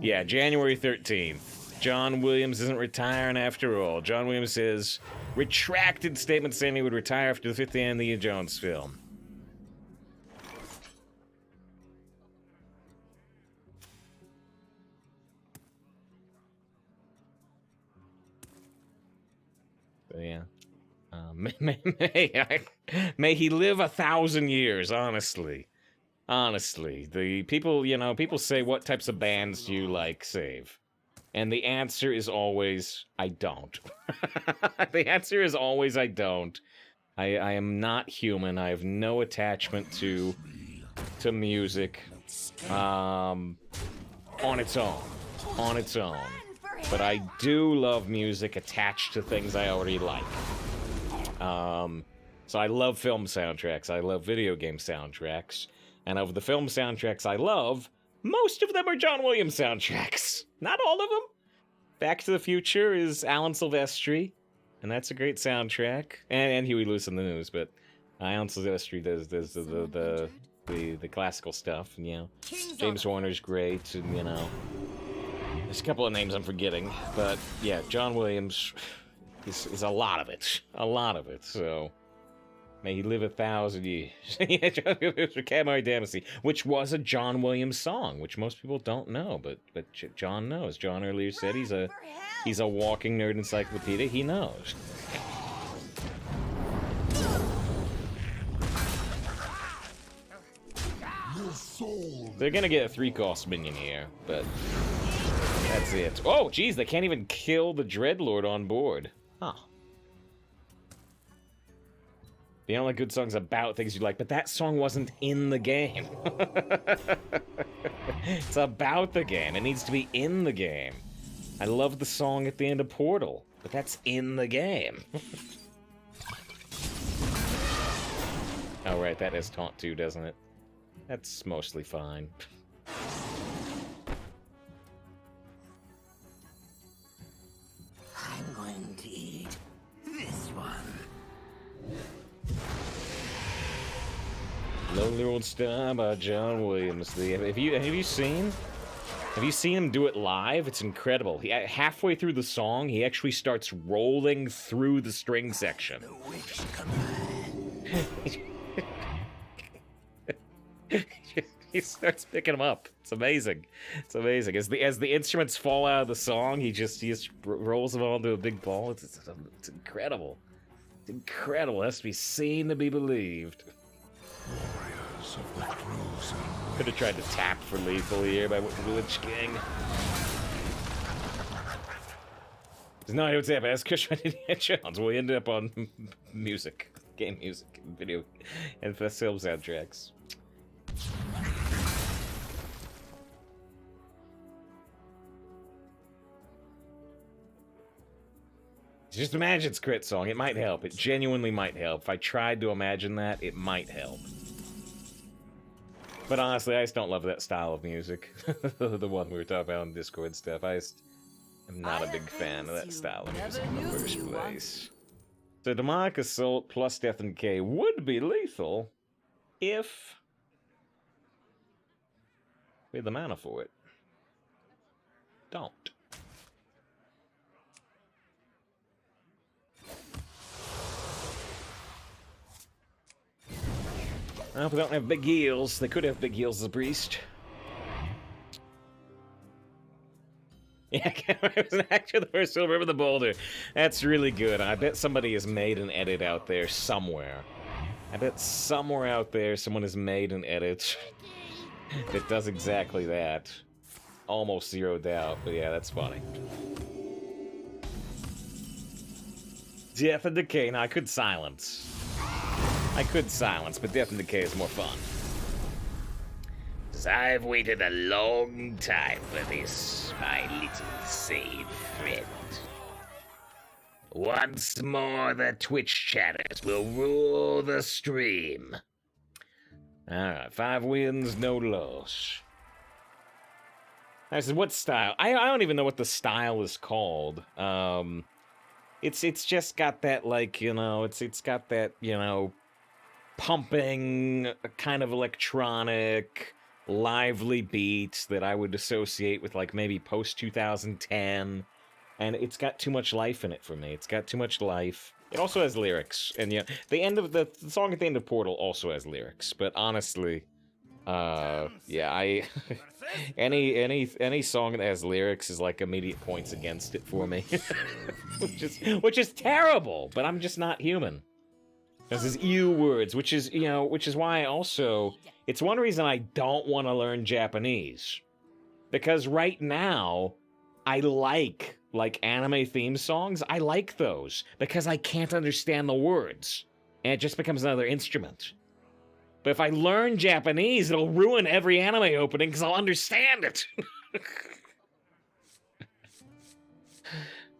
Yeah, January 13th. John Williams isn't retiring after all. John Williams says retracted statement saying he would retire after the 5th Indiana Jones film. So, yeah. May he live 1,000 years, honestly. Honestly. The people, you know, people say, what types of bands do you like, Save? And the answer is always, I don't. The answer is always, I don't. I am not human. I have no attachment to music. on its own. On its own. But I do love music attached to things I already like. So I love film soundtracks. I love video game soundtracks. And of the film soundtracks I love, most of them are John Williams soundtracks. Not all of them. Back to the Future is Alan Silvestri, and that's a great soundtrack. And Huey Lewis in the News, but Alan Silvestri does the classical stuff, and, you know, James Horner's great, and, you know, there's a couple of names I'm forgetting, but yeah, John Williams is a lot of it, so may he live 1,000 years. Yeah, John Williams for Camera Damacy, which was a John Williams song, which most people don't know, but John knows. John earlier said he's a walking nerd encyclopedia. He knows. They're gonna get a 3-cost minion here, but that's it. Oh, geez, they can't even kill the Dreadlord on board. Huh. The only good songs about things you like, but that song wasn't in the game. It's about the game. It needs to be in the game. I love the song at the end of Portal, but that's in the game. Oh, right, that has taunt too, doesn't it? That's mostly fine. I'm going to eat this one. Lonely Old Star by John Williams. Have you seen him do it live? It's incredible. Halfway through the song, he actually starts rolling through the string section. He starts picking them up. It's amazing. It's amazing. As the instruments fall out of the song, he just rolls them all into a big ball. It's incredible. It's incredible. It has to be seen to be believed. Warriors of the frozen. Could have tried to tap for lethal here by the Lich King. There's no idea what's happening. Ask Kush Indiana Jones. We end up on music, game music, and video, and film soundtracks. Just imagine it's crit song. It might help. It genuinely might help. If I tried to imagine that, it might help. But honestly, I just don't love that style of music. The one we were talking about on Discord stuff. I just am not a big fan of that style of music in the first place. So Demonic Assault plus Death and Decay would be lethal if we had the mana for it. Don't. Well, if we don't have big heals, they could have big heals as a priest. Yeah, it was actually the first Silver of the Boulder. That's really good. I bet somebody has made an edit out there somewhere. I bet somewhere out there someone has made an edit that does exactly that. Almost zero doubt, but yeah, that's funny. Death and Decay. Now, I could silence. But Death and Decay is more fun. 'Cause I've waited a long time for this, my little save friend. Once more, the Twitch chatters will rule the stream. Alright, 5 wins, no loss. I said, what style? I don't even know what the style is called. It's just got that, like, you know, it's got that, you know, pumping, kind of electronic, lively beat that I would associate with, like, maybe post-2010. And it's got too much life in it for me. It's got too much life. It also has lyrics. And, yeah, the end of the song at the end of Portal also has lyrics. But honestly, yeah, any song that has lyrics is like immediate points against it for me. which is terrible, but I'm just not human. This is ew words, which is why I also, it's one reason I don't want to learn Japanese. Because right now, I like anime theme songs. I like those because I can't understand the words. And it just becomes another instrument. But if I learn Japanese, it'll ruin every anime opening because I'll understand it.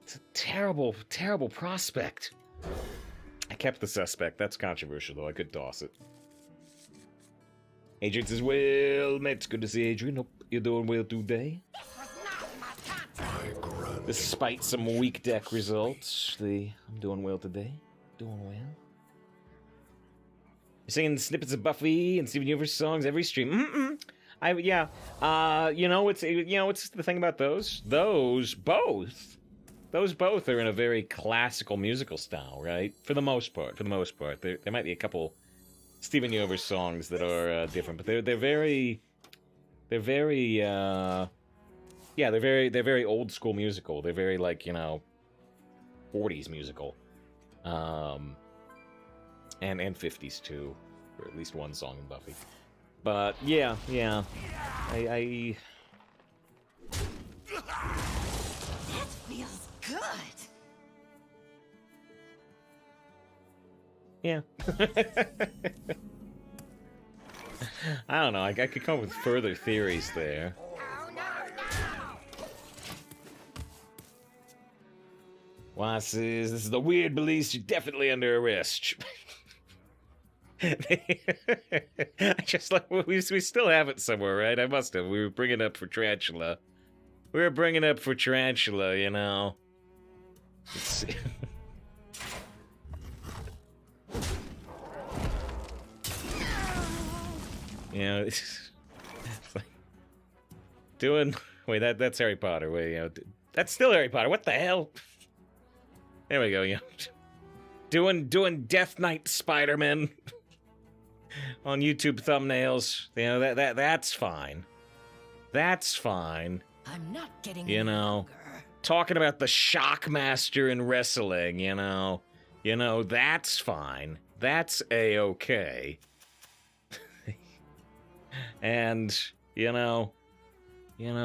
It's a terrible, terrible prospect. I kept the suspect. That's controversial, though. I could toss it. Adrian says, well, met. Good to see Adrian. Hope you're doing well today. Despite some weak deck results, I'm doing well today. Doing well. You're singing snippets of Buffy and Steven Universe songs every stream. Yeah. You know what's the thing about those? Those both are in a very classical musical style, right? For the most part. There might be a couple Steven Universe songs that are different, but they're very old school musical. They're very, like, 40s musical. And 50s too, or at least one song in Buffy. But yeah. That feels good. Yeah. I don't know. I could come up with further theories there. Was says, this is the weird beliefs. You're definitely under arrest. I just like we still have it somewhere, right? I must have. We were bringing up for Tarantula. You know. Let's see. It's like doing. Wait, that's Harry Potter. Wait, that's still Harry Potter. What the hell? There we go. Doing Death Knight Spider-Man on YouTube thumbnails. That's fine. That's fine. I'm not getting Talking about the Shockmaster in wrestling. That's fine. That's a-okay. And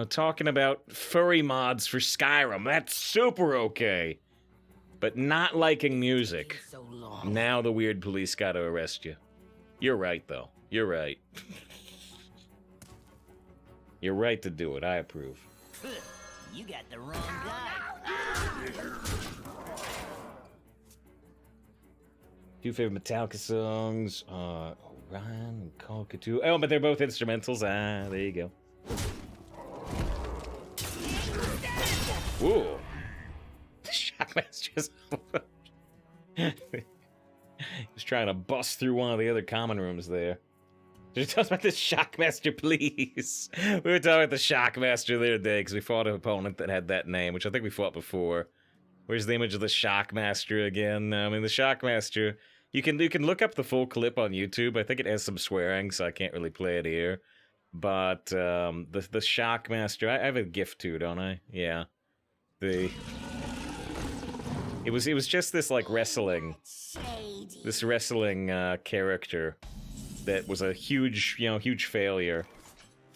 talking about furry mods for Skyrim. That's super okay. But not liking music. so long. Now the weird police gotta arrest you. You're right, though. You're right. You're right to do it. I approve. You got the wrong guy. Two favorite Metallica songs. Orion and Call of Cthulhu. Oh, but they're both instrumentals. Ah, there you go. Ooh. The Shockmaster's... He was trying to bust through one of the other common rooms there. Did you tell us about this Shockmaster, please? We were talking about the Shockmaster the other day because we fought an opponent that had that name, which I think we fought before. Where's the image of the Shockmaster again? I mean, the Shockmaster... You can look up the full clip on YouTube. I think it has some swearing, so I can't really play it here. But the Shockmaster... I have a GIF too, don't I? Yeah. It was just this, like, wrestling... This wrestling character that was a huge failure.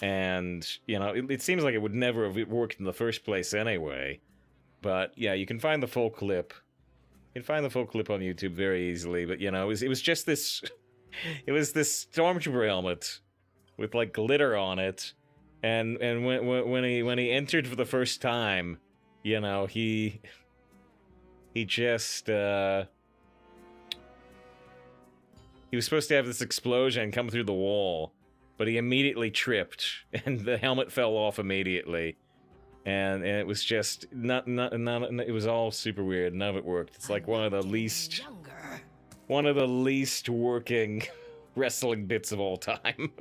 And, it seems like it would never have worked in the first place anyway. But, yeah, you can find the full clip. You can find the full clip on YouTube very easily. But, it was just this... It was this Stormtrooper helmet with, like, glitter on it. And when he entered for the first time, he just... He was supposed to have this explosion come through the wall, but he immediately tripped, and the helmet fell off immediately. And it was just it was all super weird. None of it worked. It's like one of the least working wrestling bits of all time.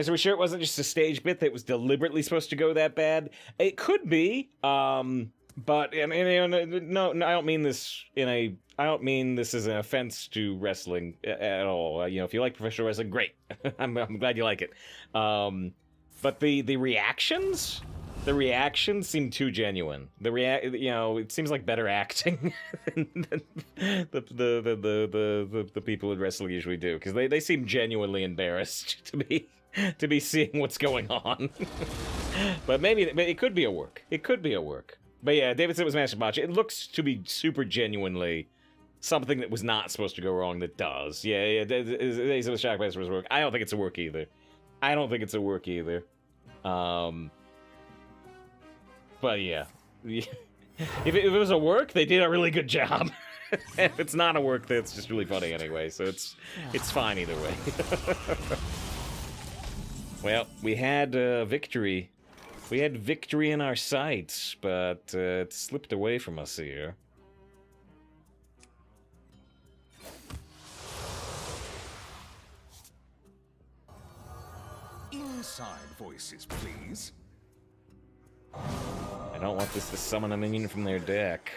So we're sure it wasn't just a stage bit that was deliberately supposed to go that bad. It could be, but no, I don't mean this as an offense to wrestling at all. If you like professional wrestling, great. I'm glad you like it. But the reactions The reactions seem too genuine. You know, it seems like better acting than the people in wrestling usually do, because they seem genuinely embarrassed to be seeing what's going on. But maybe it could be a work. It could be a work. But yeah, David said it was Master Botch. It looks to be super genuinely something that was not supposed to go wrong that does. Yeah. They said the Shockmaster was a work. I don't think it's a work either. But yeah. If it was a work, they did a really good job. If it's not a work, that's just really funny anyway, so it's fine either way. Well, we had victory. We had victory in our sights, but it slipped away from us here. Inside voices, please. I don't want this to summon a minion from their deck.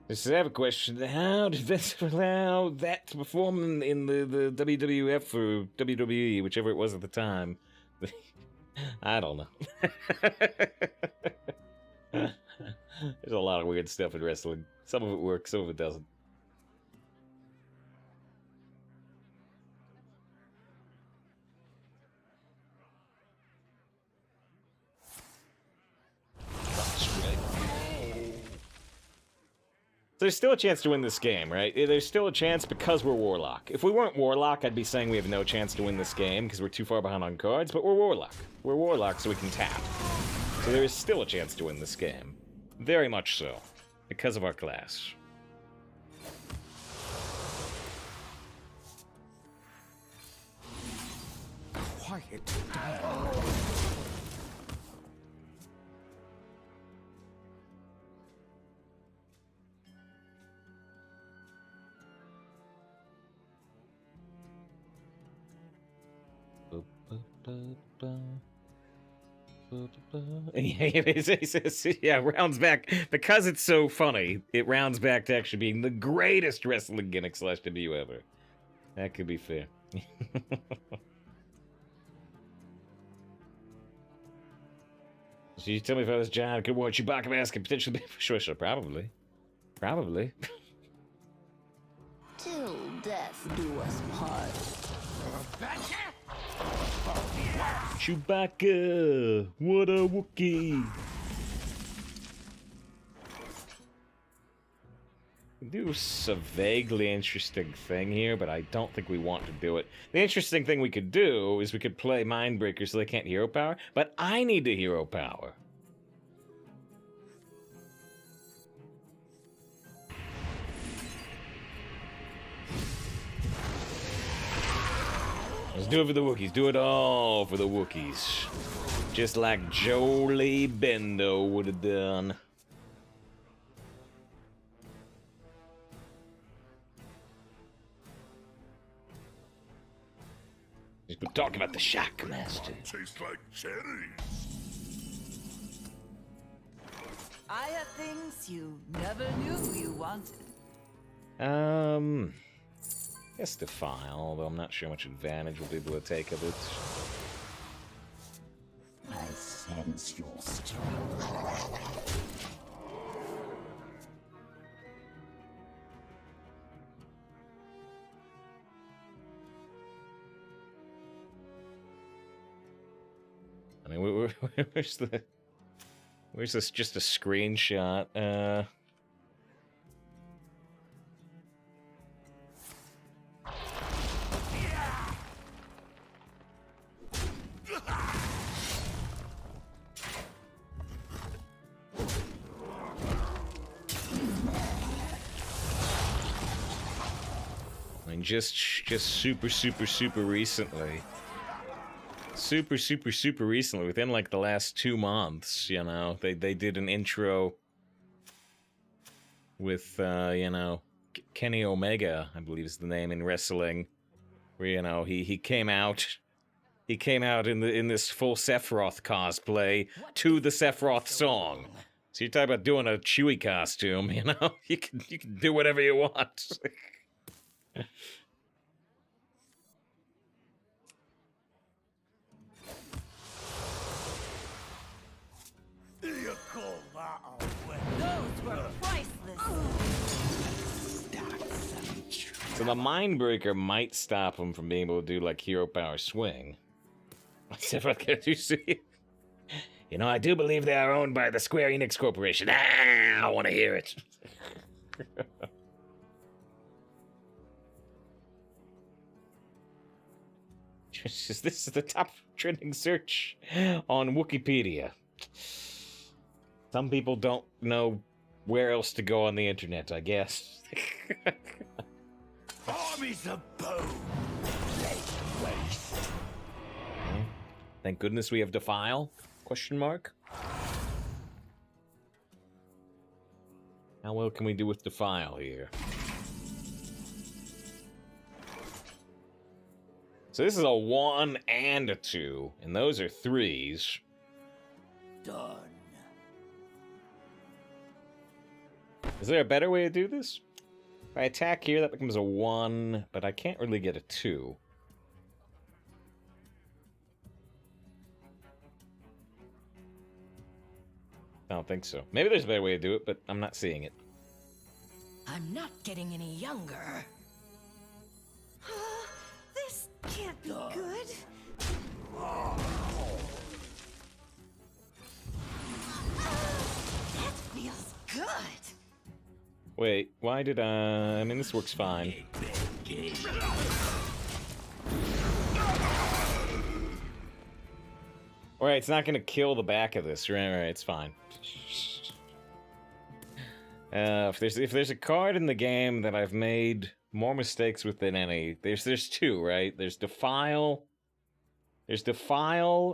Just have a question. How did Vince allow that to perform in the WWF or WWE, whichever it was at the time? I don't know. There's a lot of weird stuff in wrestling. Some of it works, some of it doesn't. There's still a chance to win this game, right? There's still a chance because we're Warlock. If we weren't Warlock, I'd be saying we have no chance to win this game because we're too far behind on cards, but we're Warlock. We're Warlock, so we can tap. So there is still a chance to win this game. Very much so. Because of our class. Quiet down. Yeah, rounds back. Because it's so funny, it rounds back to actually being the greatest wrestling gimmick / debut ever. That could be fair. So you tell me if I was John, could watch Chewbacca mask and potentially be sure, Probably. Till death do us part. Chewbacca! What a Wookiee! Do a vaguely interesting thing here, but I don't think we want to do it. The interesting thing we could do is we could play Mindbreaker so they can't hero power, but I need to hero power. Let's do it for the Wookiees. Do it all for the Wookiees. Just like Jolie Bendo would have done. We're talking about the Shockmaster. Tastes like cherries. I have things you never knew you wanted. Guess Defile, although I'm not sure how much advantage we'll be able to take of it. I sense your strength. I mean, where's this? Just a screenshot. I mean, just super recently. Super recently, within like the last 2 months, you know, they did an intro with, you know, Kenny Omega, I believe is the name in wrestling, where, you know, he came out in this full Sephiroth cosplay to the Sephiroth song. So you talk about doing a Chewie costume, you know, you can do whatever you want. So the Mindbreaker might stop him from being able to do, like, Hero Power Swing. Let's see if I can see. You know, I do believe they are owned by the Square Enix Corporation. Ah, I want to hear it. This is the top trending search on Wikipedia. Some people don't know where else to go on the internet, I guess. Armies of bone. Laid waste. Thank goodness we have Defile? Question mark. How well can we do with Defile here? So this is a 1 and a 2, and those are 3s. Done. Is there a better way to do this? If I attack here, that becomes a 1, but I can't really get a 2. I don't think so. Maybe there's a better way to do it, but I'm not seeing it. I'm not getting any younger. This can't be good. That feels good. Wait, why did I mean, this works fine. Alright, it's not gonna kill the back of this. Right, it's fine. If there's a card in the game that I've made more mistakes with than any, there's 2, right? There's Defile,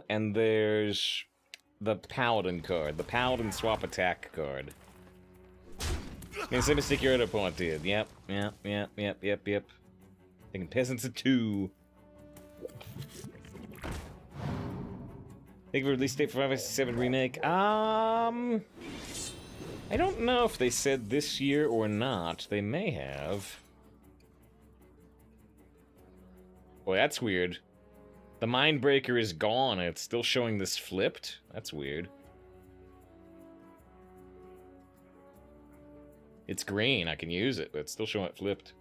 and there's the Paladin card, the Paladin swap attack card. It's a mistake your other opponent did. Yep. Thinking Peasants at 2. Think of a release date for 5.7 remake. I don't know if they said this year or not. They may have. Boy, that's weird. The Mindbreaker is gone and it's still showing this flipped? That's weird. It's green, I can use it, but it's still showing it flipped.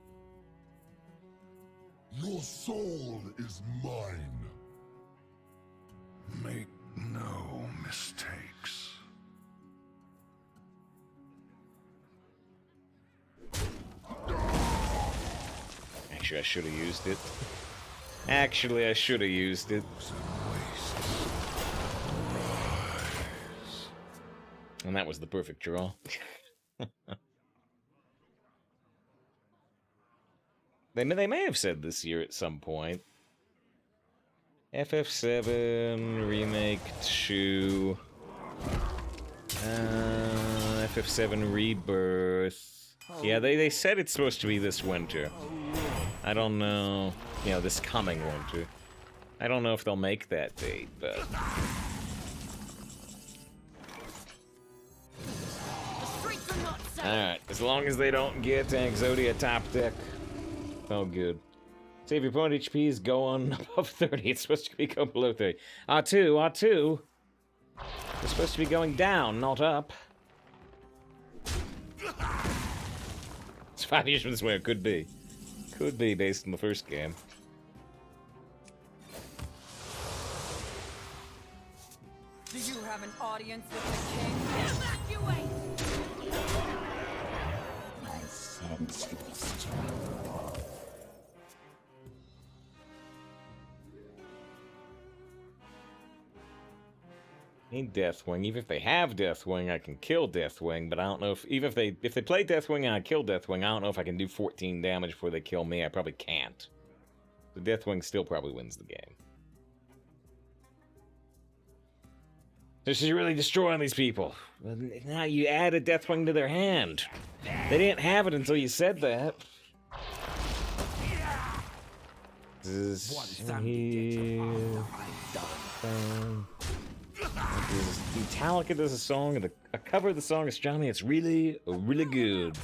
Your soul is mine. Make no mistakes. Actually, I should have used it. Actually, I should have used it. And that was the perfect draw. They may have said this year at some point. FF7 Remake 2. FF7 Rebirth. Yeah, they said it's supposed to be this winter. I don't know. You know, this coming winter. I don't know if they'll make that date, but... Alright, as long as they don't get Exodia top deck. Oh, good. See if your opponent HP is going above 30. It's supposed to be going below 30. R2. It's supposed to be going down, not up. It's 5 years from this way. It could be. Could be based on the first game. Do you have an audience with the king? Evacuate! I sense your strength. Need Deathwing. Even if they have Deathwing, I can kill Deathwing, but I don't know if... Even if they play Deathwing and I kill Deathwing, I don't know if I can do 14 damage before they kill me. I probably can't. The Deathwing still probably wins the game. This is really destroying these people. Now you add a Deathwing to their hand. They didn't have it until you said that. Metallica does a song, and a cover of the song is Johnny. It's really, really good.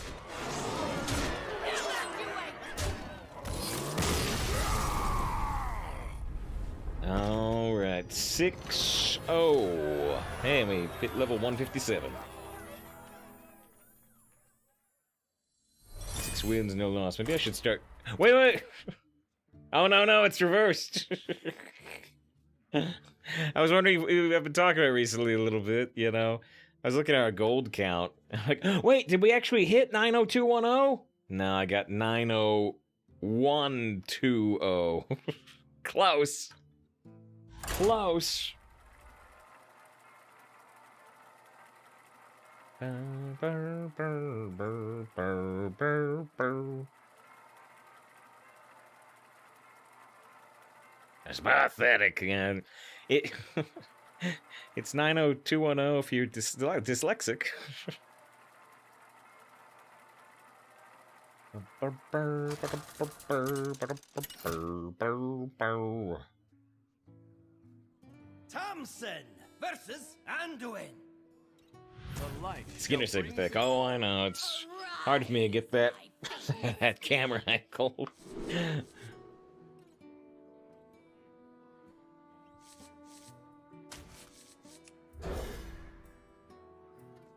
Alright, 6-0. Hey, we hit level 157. 6 wins, no loss. Maybe I should start... Wait! Oh, no, it's reversed. I was wondering if we've been talking about it recently a little bit, you know? I was looking at our gold count. I'm like, wait, did we actually hit 90210? No, I got 90120. Close. Close. It's pathetic, man. It's 90210 if you're dyslexic. Thompson versus Anduin. Skinner sympathetic. Oh, I know. It's hard for me to get that that camera angle.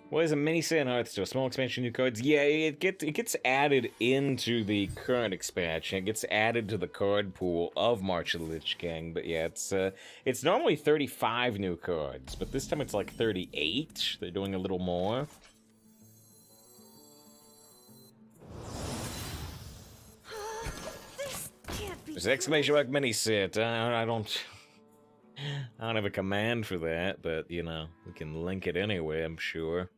What is a mini set in Hearthstone? A small expansion, new cards? Yeah, it gets added into the current expansion. It gets added to the card pool of March of the Lich King. But yeah, it's normally 35 new cards, but this time it's like 38. They're doing a little more. This can't be There's an exclamation mark mini set. I don't have a command for that, but you know, we can link it anyway, I'm sure.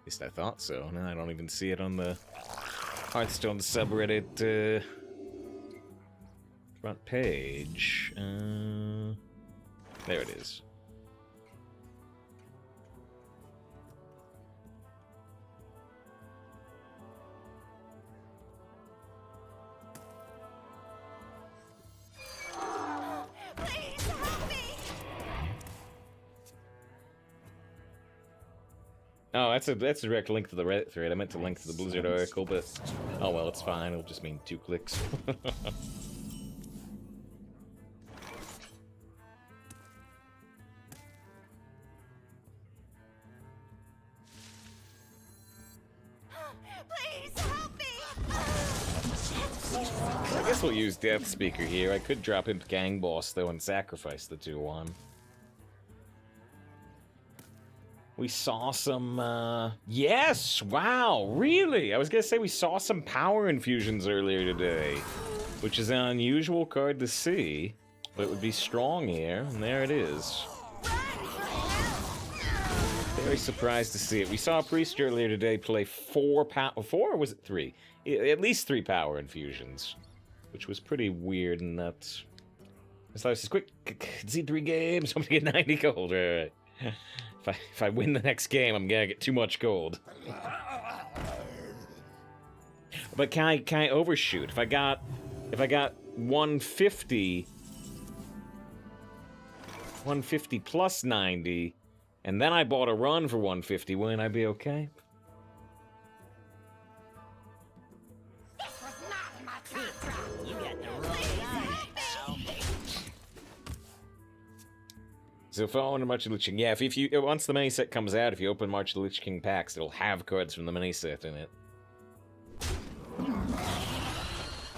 At least I thought so. No, I don't even see it on the Hearthstone subreddit front page. There it is. Please help me! Oh, that's a direct link to the Reddit thread. I meant to link to the Blizzard article, but oh well, it's fine. It'll just mean 2 clicks. Please help me! I guess we'll use Death Speaker here. I could drop him Gang Boss though and sacrifice the 2/1. We saw some, yes! Wow, really? I was gonna say we saw some power infusions earlier today, which is an unusual card to see, but it would be strong here, and there it is. Very surprised to see it. We saw a priest earlier today play 4 or was it 3? At least 3 power infusions, which was pretty weird and nuts. So I says, quick, concede 3 games, I'm gonna get 90 gold, right. If I win the next game, I'm gonna get too much gold. But can I overshoot? If I got 150 plus 90, and then I bought a run for 150, wouldn't I be okay? This was not in my contract! You got the wrong guy. So following March of the Lich King, yeah, if you once the mini set comes out, if you open March of the Lich King packs, it'll have cards from the mini set in it.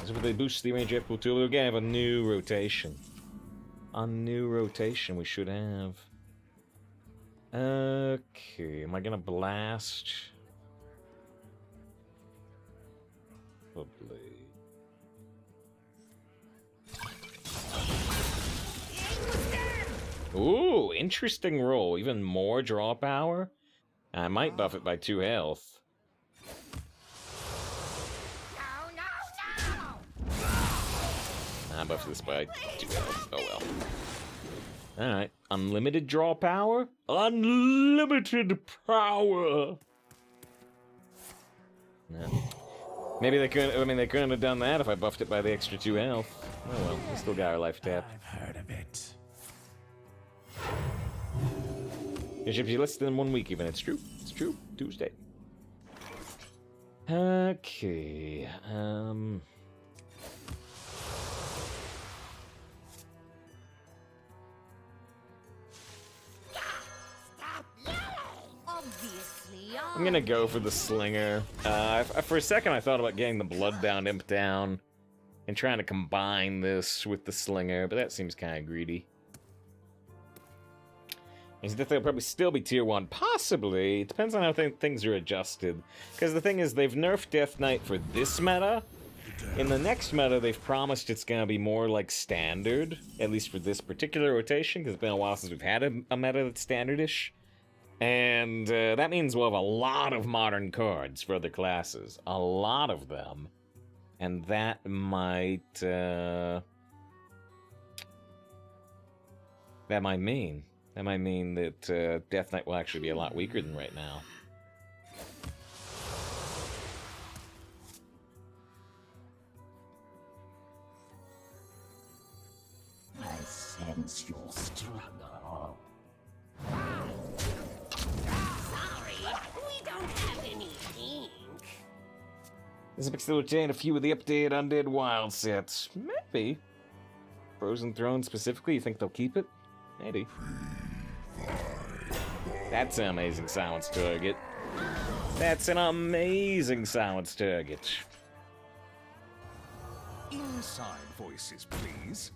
So they boost the range up to again, have a new rotation. A new rotation we should have. Okay, am I gonna blast? Probably. Ooh, interesting roll. Even more draw power? I might buff it by 2 health. I buff this by 2 health. Oh well. Alright. Unlimited draw power? Unlimited power! No. Maybe they couldn't. I mean, they couldn't have done that if I buffed it by the extra 2 health. Oh well, we still got our life tapped. I've heard of it. It should be less than 1 week even. It's true. It's true. Tuesday. Okay. Stop yelling! I'm gonna go for the Slinger. For a second, I thought about getting the Bloodbound Imp down and trying to combine this with the Slinger, but that seems kind of greedy. Is that they'll probably still be tier 1? Possibly. It depends on how things are adjusted. Because the thing is, they've nerfed Death Knight for this meta. In the next meta, they've promised it's going to be more like standard, at least for this particular rotation, because it's been a while since we've had a meta that's standardish. And that means we'll have a lot of modern cards for other classes. A lot of them. And that might... that might mean that Death Knight will actually be a lot weaker than right now. I sense your struggle. Sorry, we don't have any ink. This epic still retain a few of the updated Undead Wild sets. Maybe. Frozen Throne specifically, you think they'll keep it? Maybe. That's an amazing silence target. That's an amazing silence target. Inside voices, please.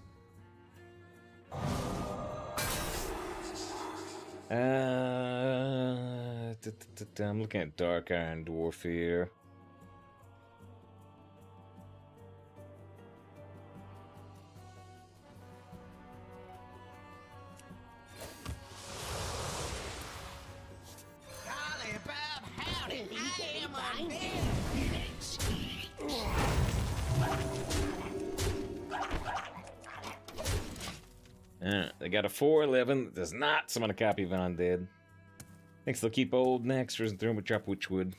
I'm looking at Dark Iron Dwarf here. They got a 4/11 that does not summon a copy of Undead. Thinks they'll keep Old next, Frozen Throne, but drop Witchwood.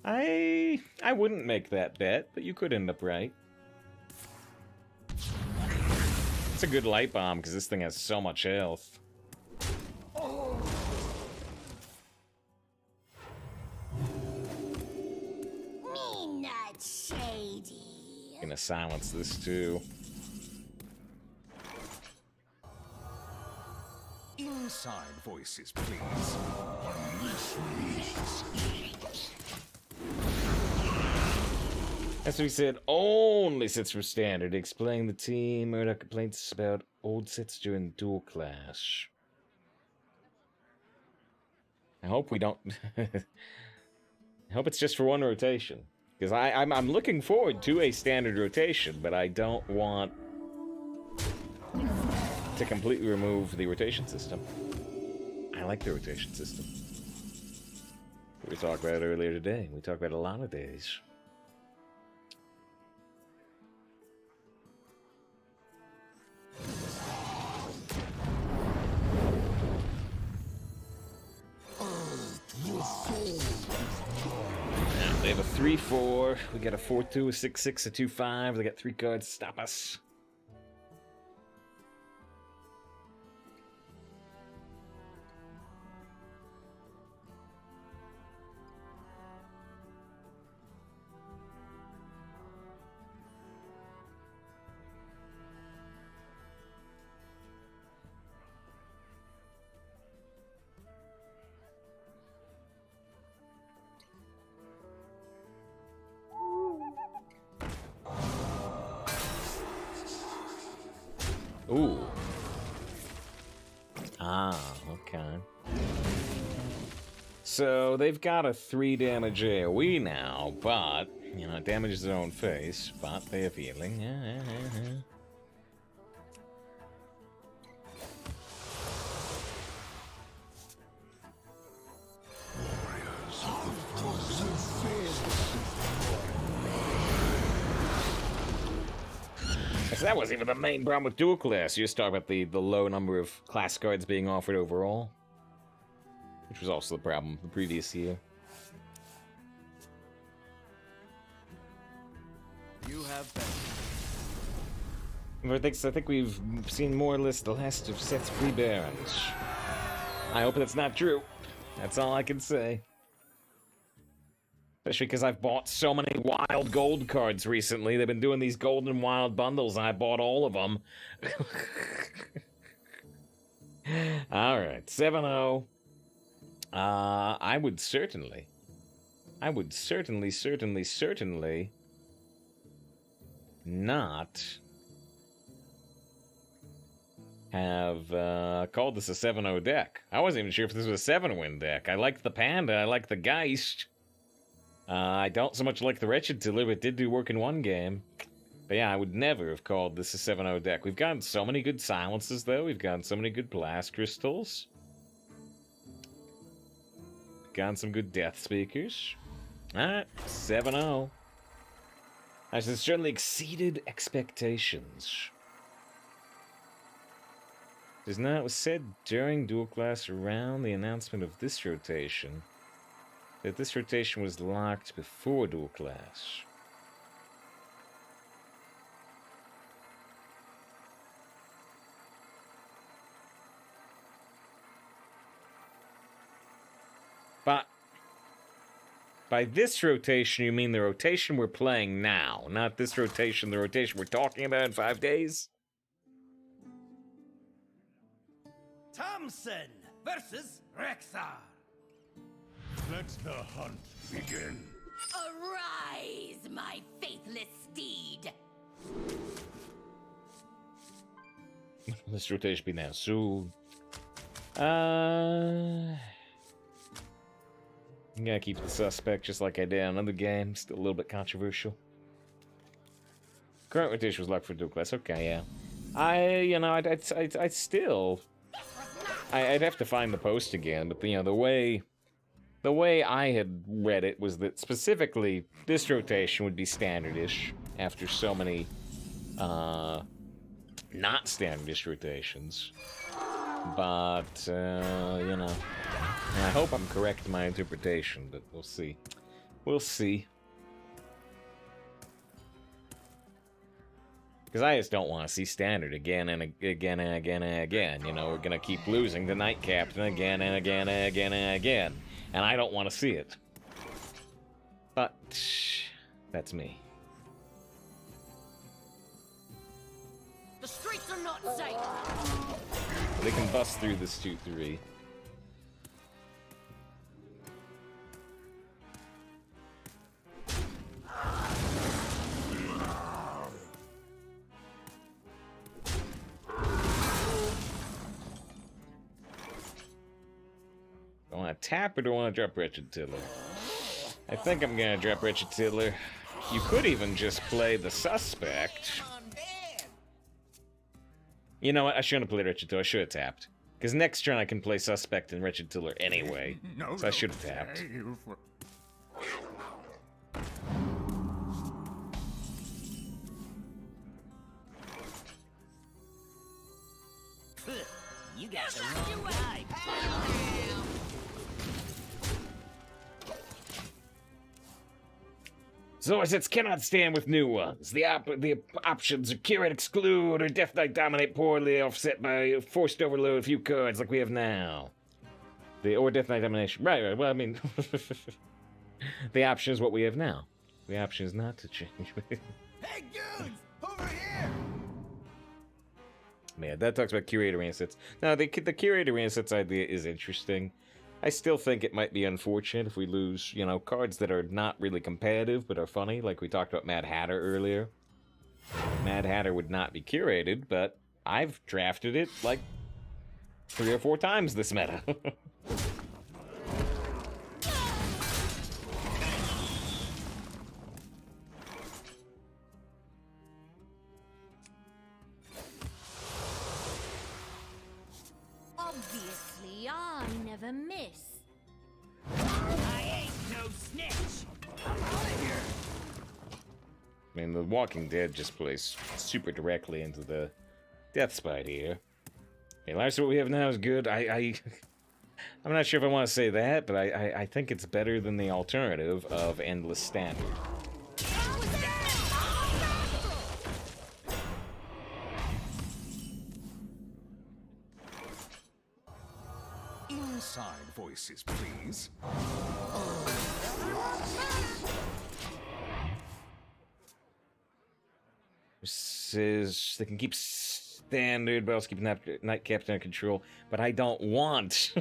I wouldn't make that bet, but you could end up right. It's a good light bomb because this thing has so much health. Me not shady. Gonna silence this too. Inside voices, please. That's what he said. Only sets for standard. Explain the team. Murdoch complaints about old sets during dual clash. I hope we don't. I hope it's just for one rotation. Because I'm looking forward to a standard rotation, but I don't want to completely remove the rotation system. I like the rotation system. We talked about it earlier today. We talked about it a lot of days. They have a 3/4. We got a 4/2, a 6/6, a 2/5. They got 3 cards to stop us. Ooh. Ah, okay. So they've got a 3 damage AoE now, but, you know, it damages their own face, but they have healing. So that wasn't even the main problem with dual class. You just talk about the low number of class cards being offered overall, which was also the problem the previous year. You have been. I think we've seen more or less the last of sets pre-barons. I hope that's not true. That's all I can say. Especially because I've bought so many wild gold cards recently. They've been doing these golden wild bundles, and I bought all of them. Alright, 7-0. I would certainly not have called this a 7-0 deck. I wasn't even sure if this was a 7-win deck. I liked the Panda, I liked the Geist. I don't so much like the Wretched Tiller, but it did do work in one game. But yeah, I would never have called this a 7-0 deck. We've gotten so many good silences, though. We've gotten so many good blast crystals. Gotten some good death speakers. Alright, 7-0. This has certainly exceeded expectations. It was said during dual class around the announcement of this rotation that this rotation was locked before dual class. But by this rotation, you mean the rotation we're playing now, not this rotation, the rotation we're talking about in 5 days? Thompson versus Rexar. Let the hunt begin. Arise, my faithless steed. This rotation be now soon. I'm gonna keep the suspect just like I did in another game. Still a little bit controversial. Current rotation was locked for dual class. Okay, yeah. I'd still. I'd have to find the post again, but the way I had read it was that specifically this rotation would be standardish after so many not standardish rotations. But I hope I'm correct in my interpretation, but we'll see. We'll see. Because I just don't want to see standard again and again and again and again. We're going to keep losing the Knight Captain again and again and again and again. And I don't want to see it. But that's me. The streets are not safe. They can bust through this 2-3. Do I want to tap or do I want to drop Wretched Tiller? I think I'm going to drop Wretched Tiller. You could even just play the Suspect. You know what? I shouldn't have played Wretched Tiller. I should have tapped. Because next turn I can play Suspect and Wretched Tiller anyway. So I should have tapped. You got the wrong guy. So I said, cannot stand with new ones. The options are Curate, Exclude, or Death Knight Dominate poorly, offset by Forced Overload, a few cards like we have now. Or Death Knight Domination. Right. Well, I mean, the option is what we have now. The option is not to change. Hey, dudes! Over here! Man, that talks about Curator Ansets. Now, the Curator Ansets idea is interesting. I still think it might be unfortunate if we lose, cards that are not really competitive but are funny, like we talked about Mad Hatter earlier. Mad Hatter would not be curated, but I've drafted it like 3 or 4 times this meta. Obviously, I never miss. I ain't no snitch! I'm out of here! I mean, The Walking Dead just plays super directly into the death spite here. Hey, last what we have now is good. I'm not sure if I want to say that, but I think it's better than the alternative of Endless Standard. Inside voices, please. Says they can keep standard, but also keep Night Captain under control. But I don't want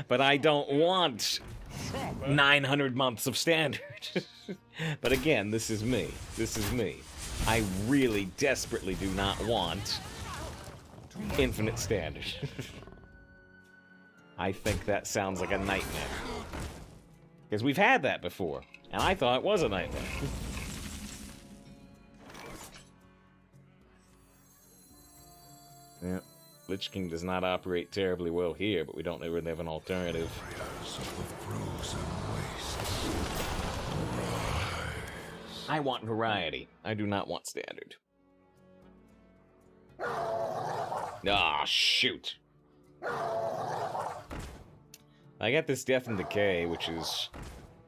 But I don't want 900 months of standard. But again, this is me. This is me. I really desperately do not want infinite standard. I think that sounds like a nightmare. Because we've had that before, and I thought it was a nightmare. Yeah, Lich King does not operate terribly well here, but we don't really have an alternative. I want variety. I do not want standard. Ah, shoot. I got this Death and Decay, which is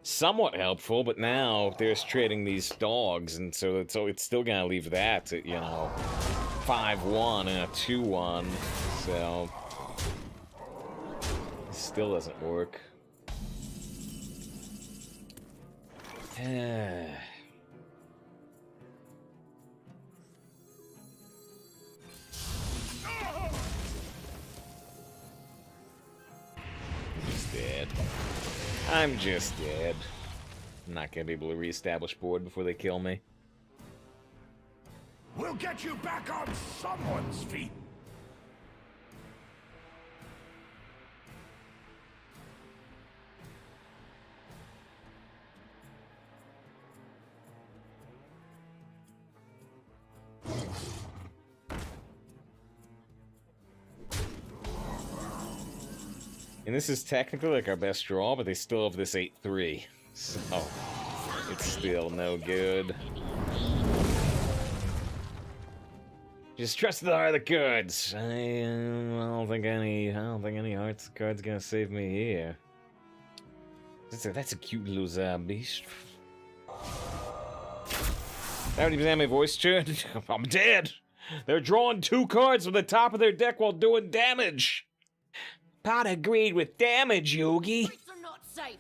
somewhat helpful, but now there's trading these dogs, and so it's still gonna leave that at, you know, 5-1 and a 2-1, so it still doesn't work. He's dead. I'm just dead. I'm not gonna be able to reestablish board before they kill me. We'll get you back on someone's feet. And this is technically like our best draw, but they still have this 8-3. So, it's still no good. Just trust the heart of the cards. I don't think any hearts card's gonna save me here. That's a cute little beast. That would even my voice changed. I'm dead. They're drawing 2 cards from the top of their deck while doing damage. Pot agreed with damage, Yogi. Streets are not safe.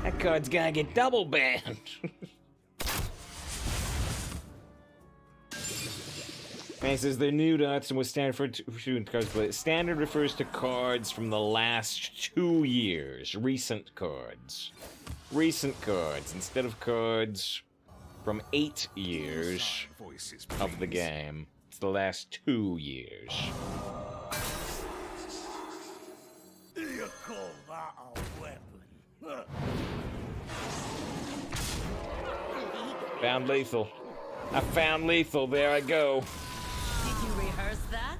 That card's gonna get double banned. And he says they're new to Hearthstone with standard for shooting cards played. Standard refers to cards from the last 2 years. Recent cards. Recent cards instead of cards from 8 years of the game. It's the last 2 years. You call that a weapon? Found lethal. I found lethal. There I go. Did you rehearse that?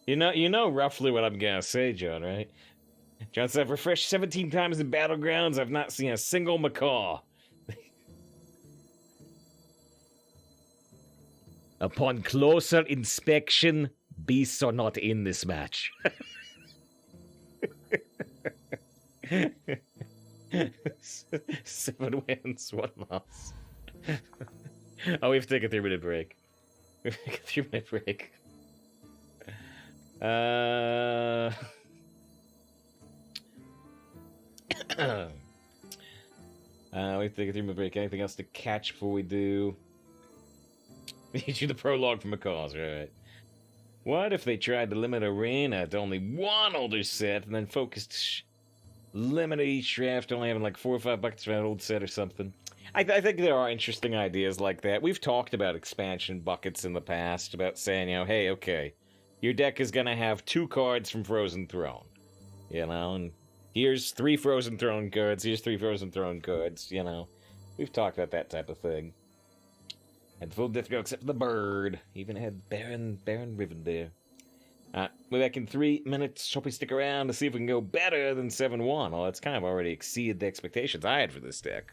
You know roughly what I'm gonna say, John, right? John said, I've refreshed 17 times in Battlegrounds. I've not seen a single macaw. Upon closer inspection, beasts are not in this match. 7 wins, 1 loss. Oh, we have to take a 3-minute break. We have to take a 3-minute break. We have to take a 3-minute break. Anything else to catch before we do? We need you the prologue from Macaws, right? What if they tried to limit Arena to only 1 older set and then focused limit each draft only having like 4 or 5 buckets for an old set or something? I think there are interesting ideas like that. We've talked about expansion buckets in the past, about saying, you know, hey, okay, your deck is gonna have 2 cards from Frozen Throne, you know, and here's 3 Frozen Throne cards, here's 3 Frozen Throne cards, you know. We've talked about that type of thing. Had full death go except for the bird. Even had Baron Riven there. We're back in 3 minutes. Hope we stick around to see if we can go better than 7-1. Well, that's kind of already exceeded the expectations I had for this deck.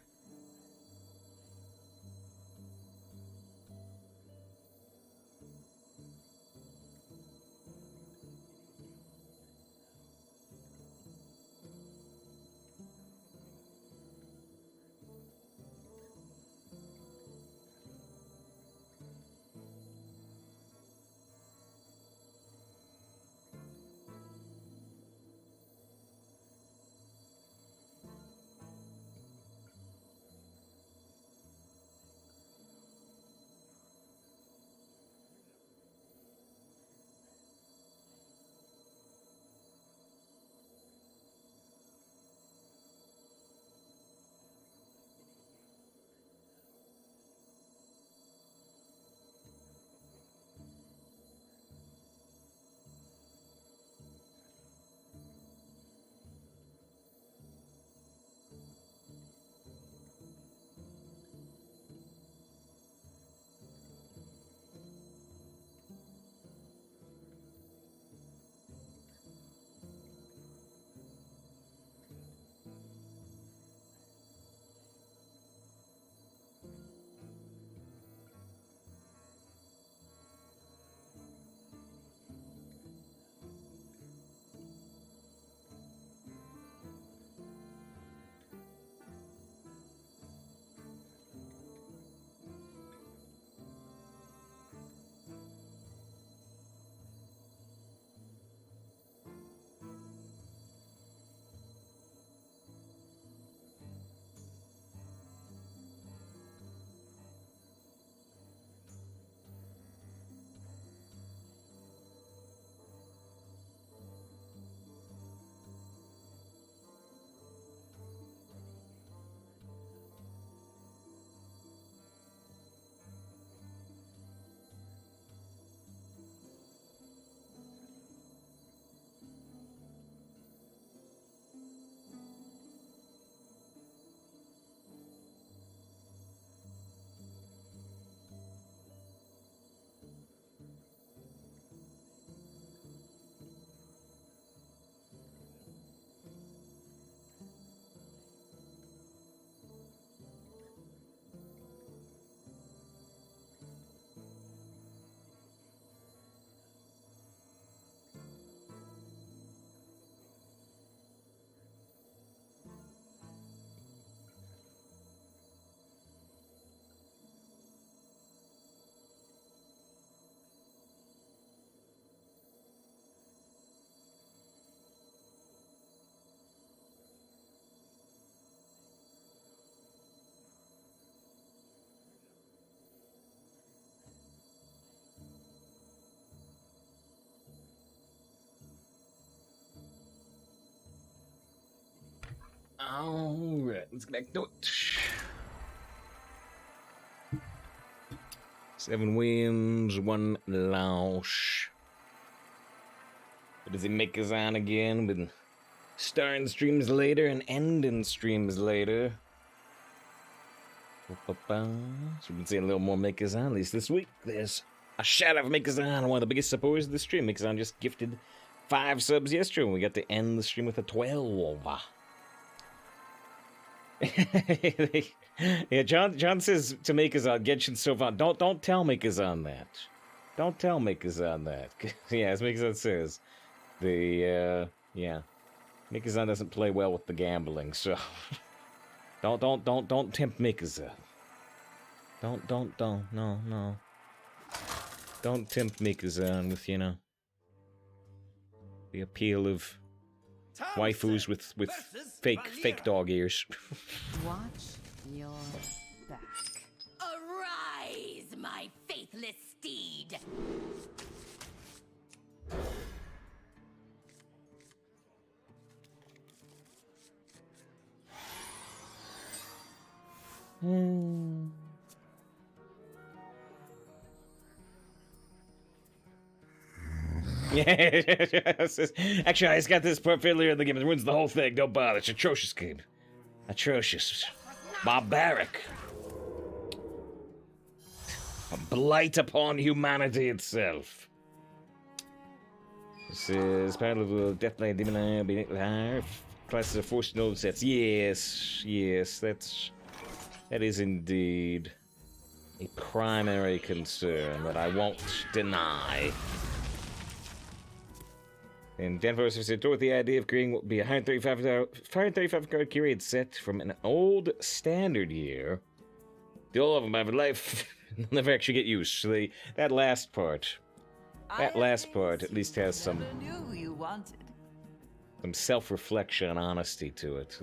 Alright, let's get back to it. 7 wins, 1 loss. What does he make us on again? With starting streams later and ending streams later. So we can see a little more Makazan, at least this week. There's a shout out for Makazan, one of the biggest supporters of the stream. Makazan just gifted 5 subs yesterday, and we got to end the stream with a 12. Yeah, John says to Makazan, Genshin so fun. Don't tell Makazan that. Don't tell Makazan that. Yeah, as Makazan says, yeah, Makazan doesn't play well with the gambling, so don't tempt Mikazan. No. Don't tempt Mikazan with, you know, the appeal of waifus with fake dog ears. Watch your back. Arise, my faithless steed! Yeah, actually, I just got this part failure in the game. It ruins the whole thing. Don't bother. It's an atrocious game. Atrocious. Barbaric. A blight upon humanity itself. This is part of the Deathblade Demon Eye. Classes of forced node sets. Yes, that is indeed a primary concern that I won't deny. And Denver said, with the idea of creating what would be a 135 card curated set from an old standard year. All of them have a life, they'll never actually get used. So that last part at least has some self-reflection and honesty to it.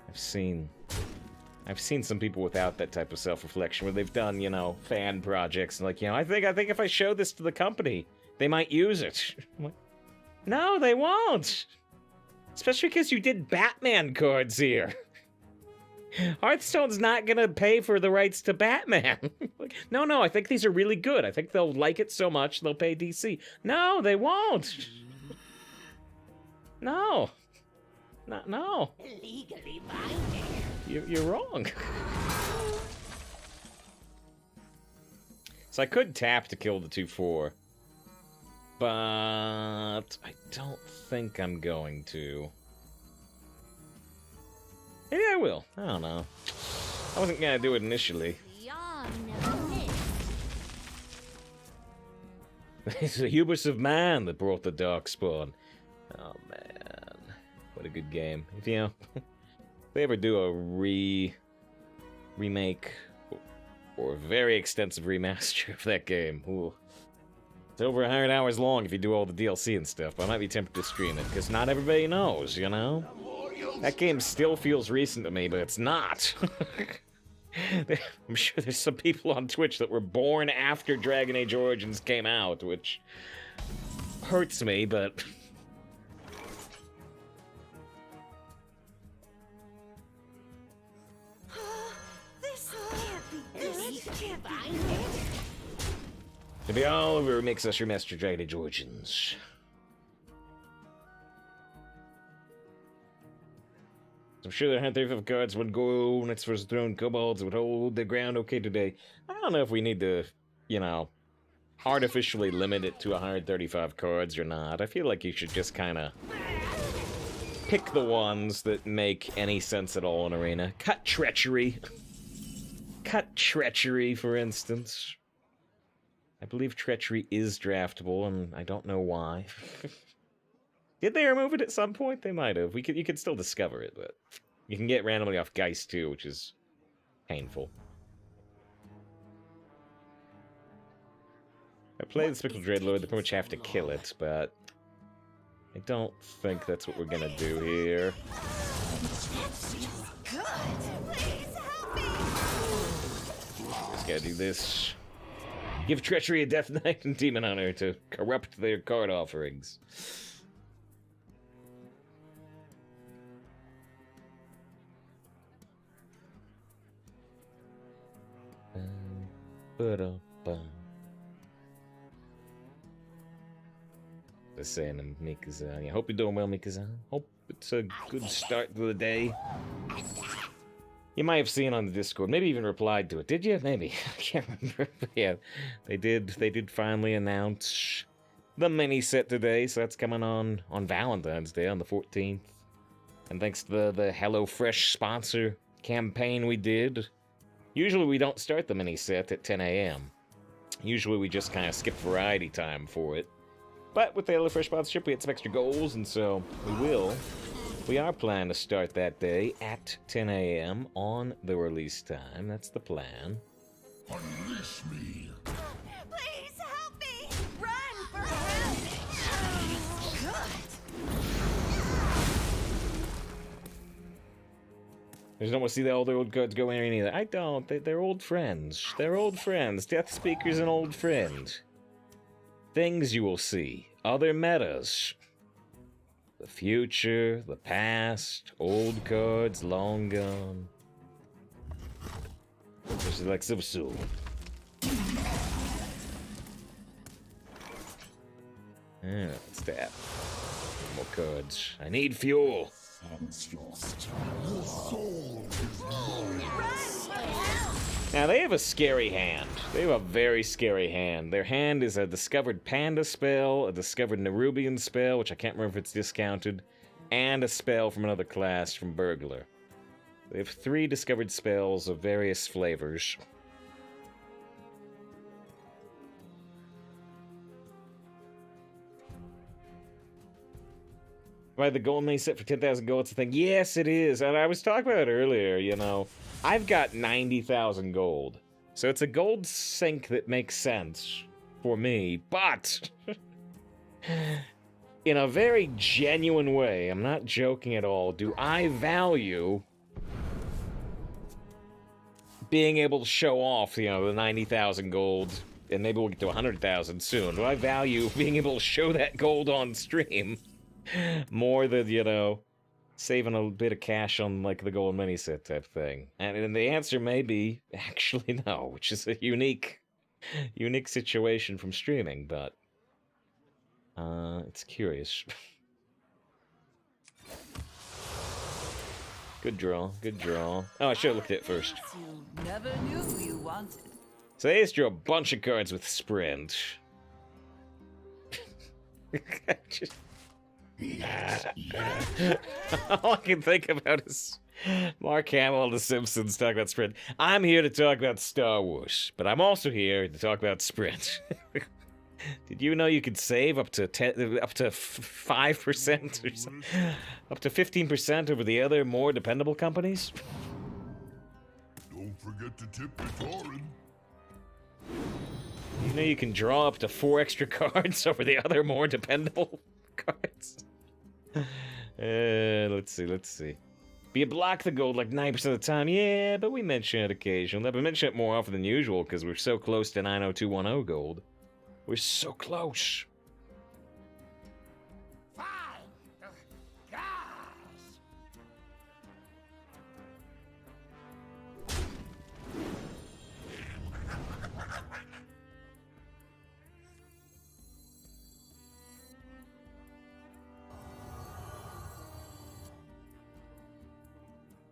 I've seen some people without that type of self-reflection where they've done, you know, fan projects and like, you know, I think if I show this to the company, they might use it. I'm like, no, they won't. Especially because you did Batman cards here. Hearthstone's not gonna pay for the rights to Batman. Like, no, I think these are really good. I think they'll like it so much they'll pay DC. No, they won't. No. No. Legally binding. You're wrong. So I could tap to kill the 2/4. But I don't think I'm going to. Maybe I will. I don't know. I wasn't gonna do it initially. It's the hubris of man that brought the Darkspawn. Oh man, what a good game. If you know, if they ever do a remake or a very extensive remaster of that game, ooh. It's over 100 hours long if you do all the DLC and stuff, but I might be tempted to stream it, because not everybody knows, you know? That game still feels recent to me, but it's not. I'm sure there's some people on Twitch that were born after Dragon Age Origins came out, which hurts me, but... This can't be good. This can't be good. To be all over makes us remaster Dragon Age Origins. I'm sure the 135 cards would go next for the throne. Kobolds would hold their ground okay today. I don't know if we need to, you know, artificially limit it to 135 cards or not. I feel like you should just kind of pick the ones that make any sense at all in Arena. Cut Treachery. Cut Treachery, for instance. I believe Treachery is draftable, and I don't know why. Did they remove it at some point? They might have. You could still discover it, but you can get randomly off Geist too, which is painful. I play the Spectral Dreadlord, they pretty much have to kill it, but I don't think that's what we're gonna do here. Good. Please help me. Just gotta do this. Give Treachery a Death Knight and Demon Hunter to corrupt their card offerings. Ba-da-ba. Just saying to Mikazan. I hope you're doing well, Mikazan. Hope it's a good start to the day. You might have seen on the Discord, maybe even replied to it. Did you? Maybe. I can't remember. But yeah, they did finally announce the mini set today, so that's coming on Valentine's Day on the 14th. And thanks to the HelloFresh sponsor campaign we did, usually we don't start the mini set at 10 a.m. Usually we just kind of skip variety time for it. But with the HelloFresh sponsorship, we had some extra goals, and so we are planning to start that day at 10 a.m. on the release time. That's the plan. Unleash me. Please help me! Run for help! I just don't want to see all the old cards go in either. I don't. They're old friends. They're old friends. DeathSpeaker's an old friend. Things you will see. Other metas. The future, the past, old cards long gone. Especially like Subsoul. Yeah, what's that? More cards. I need fuel. Sense your struggle. Now, they have a scary hand. They have a very scary hand. Their hand is a discovered panda spell, a discovered Nerubian spell, which I can't remember if it's discounted, and a spell from another class from Burglar. They have 3 discovered spells of various flavors. By the gold main set for 10,000 gold, it's a thing. Yes, it is. And I was talking about it earlier, you know. I've got 90,000 gold. So it's a gold sink that makes sense for me. But in a very genuine way, I'm not joking at all, do I value being able to show off, you know, the 90,000 gold, and maybe we'll get to 100,000 soon. Do I value being able to show that gold on stream more than, you know, saving a bit of cash on, like, the gold mini set type thing? And the answer may be, actually no, which is a unique situation from streaming, but it's curious. Good draw, good draw. Oh, I should have looked at it first. You never knew you wanted. So they just drew a bunch of cards with sprint. Just... All I can think about is Mark Hamill and The Simpsons talk about sprint. I'm here to talk about Star Wars, but I'm also here to talk about sprint. Did you know you could save up to 5% or something? Up to 15% over the other more dependable companies? Don't forget to tip your Torin. You know you can draw up to 4 extra cards over the other more dependable cards? Let's see. But you block the gold like 90% of the time. Yeah, but we mention it occasionally. We mention it more often than usual because we're so close to 90210 gold. We're so close. Fine. Gosh.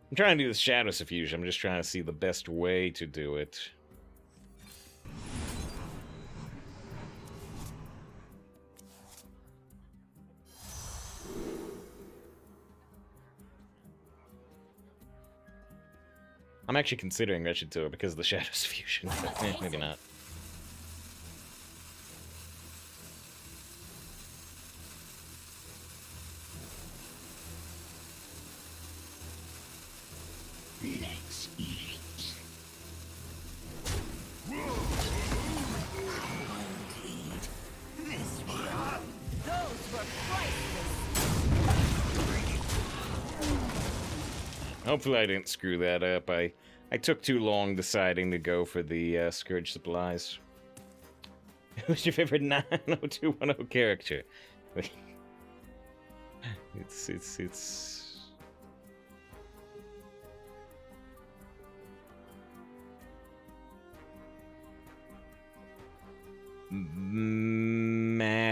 I'm trying to do the Shadow Suffusion. I'm just trying to see the best way to do it. I'm actually considering Wretched Tiller because of the Shadow Suffusion. Maybe not. Let's eat. Those were priceless. Hopefully I didn't screw that up. I took too long deciding to go for the Scourge supplies. Who's your favorite 90210 character? It's...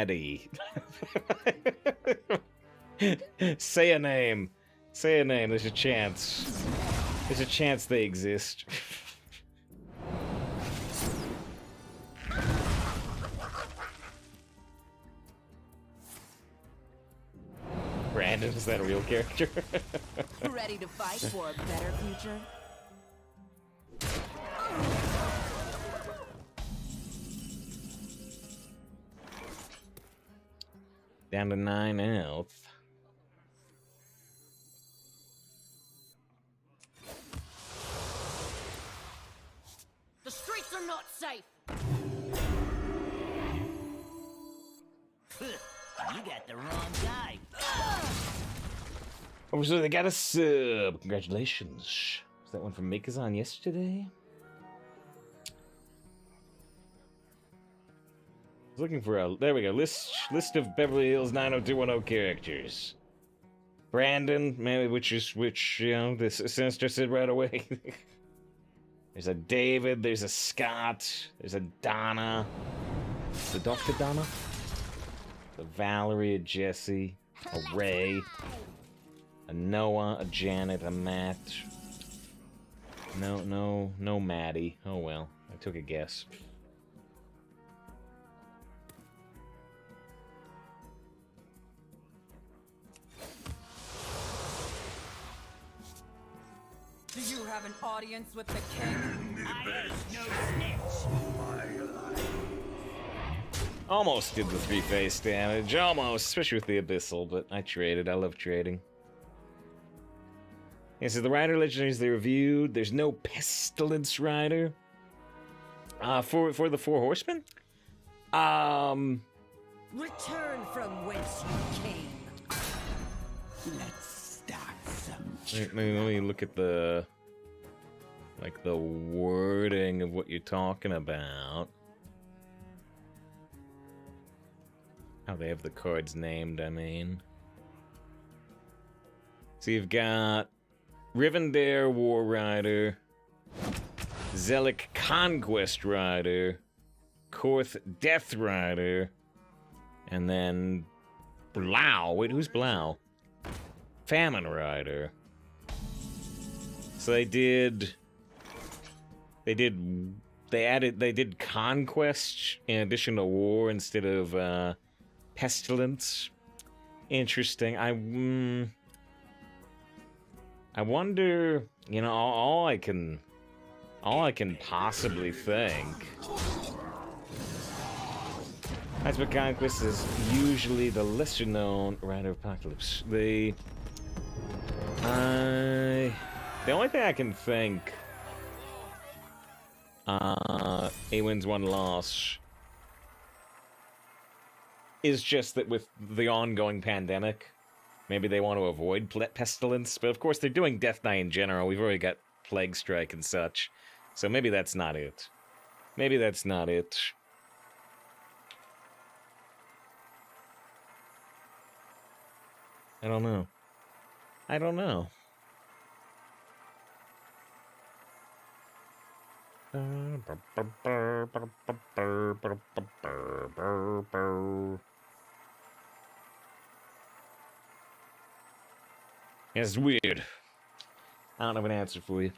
Maddie. Say a name. Say a name. There's a chance. There's a chance they exist. Brandon, is that a real character? Ready to fight for a better future? Down to 9 health. The streets are not safe. You got the wrong guy. Oh, so they got a sub. Congratulations. Was that one from Makazan yesterday? I was looking for a... There we go. List of Beverly Hills 90210 characters. Brandon, maybe which, you know, this Sinister said right away. There's a David, there's a Scott, there's a Donna. The Dr. Donna? A Valerie, a Jesse, a Ray, a Noah, a Janet, a Matt. No Maddie. Oh well, I took a guess. Do you have an audience with the king? I ain't no snitch. Almost did the 3-face damage, almost, especially with the Abyssal, but I traded. I love trading. Yeah, so the Rider Legendaries they reviewed, there's no Pestilence Rider. For the 4 Horsemen? Return from whence you came. Let's start some. Let me look at the... like, the wording of what you're talking about. How they have the cards named, I mean. So you've got Rivendare War Rider, Zelik Conquest Rider, Korth Death Rider, and then Blau. Wait, who's Blau? Famine Rider. So they did Conquest in addition to War instead of Pestilence. Interesting. I wonder, you know, all I can possibly think. That's what Conquest is usually the lesser known Rider of Apocalypse. The only thing I can think, 8 wins, 1 loss, is just that with the ongoing pandemic, maybe they want to avoid pestilence. But of course, they're doing Death Knight in general. We've already got Plague Strike and such. So maybe that's not it. Maybe that's not it. I don't know. I don't know. Yeah, it's weird. I don't have an answer for you.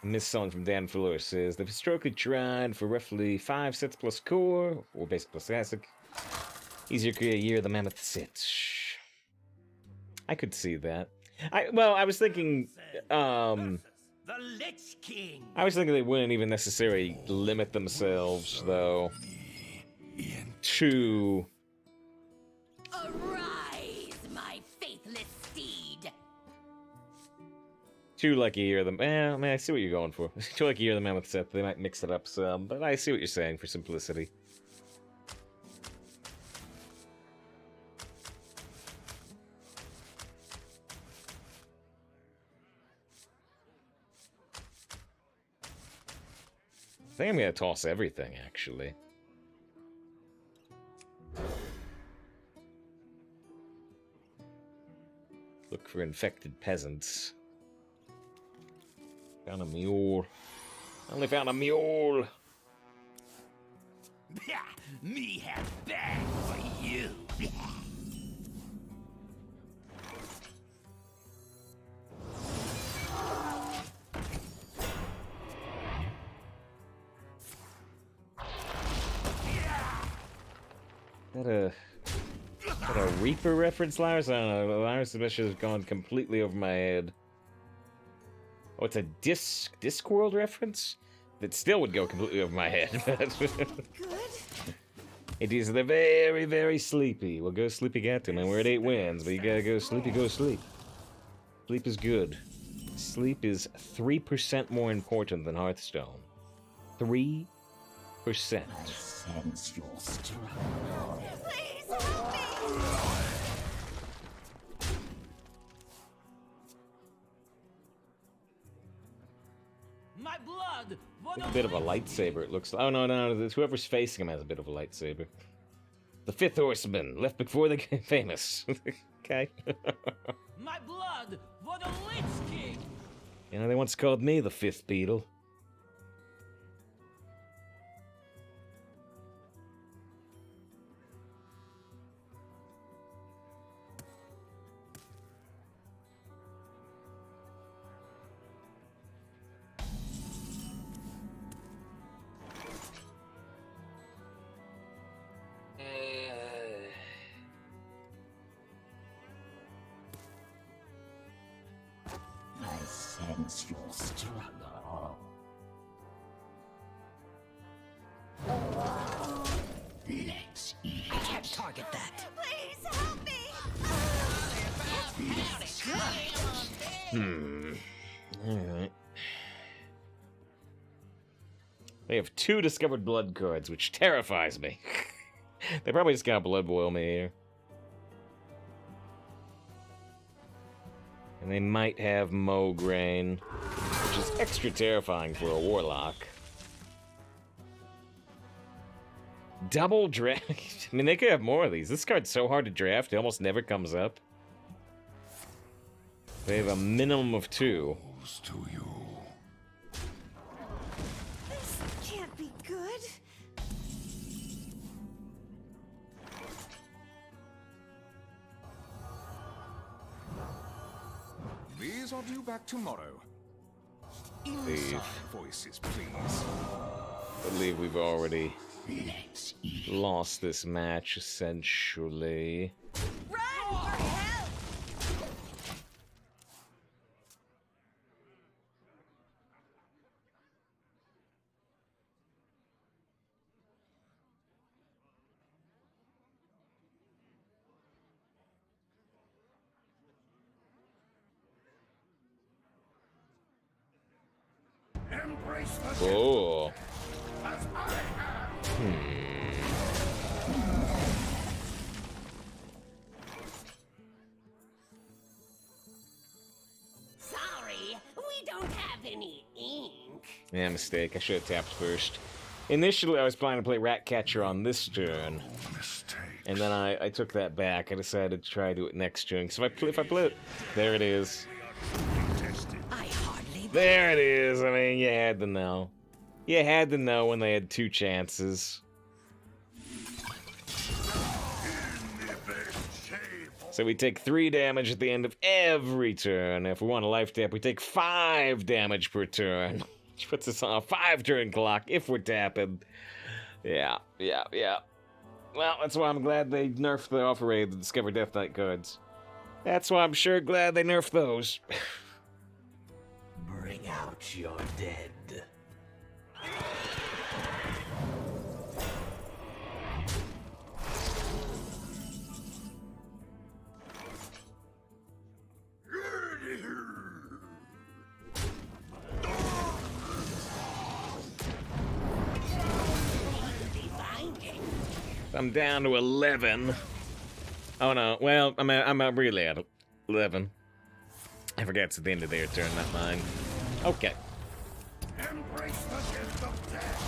Miss Song from Dan Fuller says, they've historically tried for roughly 5 sets plus core, or basic plus classic. Easier to create a year of the Mammoth set. I could see that. I was thinking, The Lich King. I was thinking they wouldn't even necessarily limit themselves, though, to... Arise, my faithless steed. to like a year of them. I mean, I see what you're going for. To like a year of the Mammoth set, they might mix it up some, but I see what you're saying for simplicity. I think I'm gonna toss everything, actually. Look for infected peasants. Found a mule. Only found a mule. Me have bad for you. Is that a Reaper reference, Lars? I don't know. Lars Submission has gone completely over my head. Oh, it's a Discworld reference? That still would go completely over my head. Good. It is the very, very sleepy. Well, go sleepy, Captain, man. We're at 8 wins, but you gotta go sleepy, go sleep. Sleep is good. Sleep is 3% more important than Hearthstone. 3%. I sense your struggle. Please help me. My blood. For A bit of a lightsaber, it looks like. Oh, no. Whoever's facing him has a bit of a lightsaber. The 5th horseman, left before they get famous. Okay. My blood for the Lich King. You know, they once called me the 5th Beetle. I sense your struggle. Let's eat. I can't target that. Please help me. Alright. They have 2 discovered blood cards, which terrifies me. They probably just got blood boil me here. And they might have Mograine, which is extra terrifying for a warlock. Double draft. I mean, they could have more of these. This card's so hard to draft, it almost never comes up. They have a minimum of 2. To you. This can't be good. These are due back tomorrow. Leave. Inside voices, please. I believe we've already lost this match, essentially. Run for help. Embrace the Oh. as I have. Sorry, we don't have any ink. Yeah, mistake. I should have tapped first. Initially, I was planning to play Ratcatcher on this turn, Mistakes. and then I took that back. I decided to try to do it next turn. So if I play it, there it is. I hardly. There it is. I mean, you had to know. You had to know when they had 2 chances. So we take 3 damage at the end of every turn. If we want a life tap, we take 5 damage per turn. Which puts us on a 5-turn clock if we're tapping. Yeah. Well, that's why I'm glad they nerfed the Offer Raid, the Discover Death Knight cards. That's why I'm sure glad they nerfed those. Bring out your dead. I'm down to 11. Oh no, well, I'm really at 11. I forget it's at the end of their turn, not mine. Okay. Embrace the gift of death.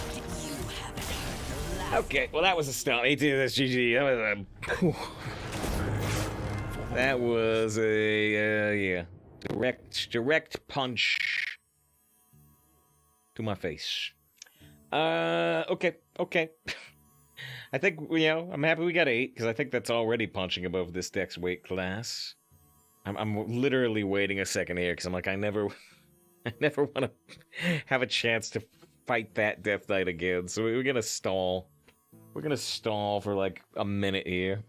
Okay, well that was a start. 18, that's GG. That was a, yeah. Direct punch. to my face. Okay. I think, you know, I'm happy we got 8, because I think that's already punching above this deck's weight class. I'm literally waiting a second here, because I'm like, I never want to have a chance to fight that Death Knight again, so we're gonna stall. We're gonna stall for, like, a minute here.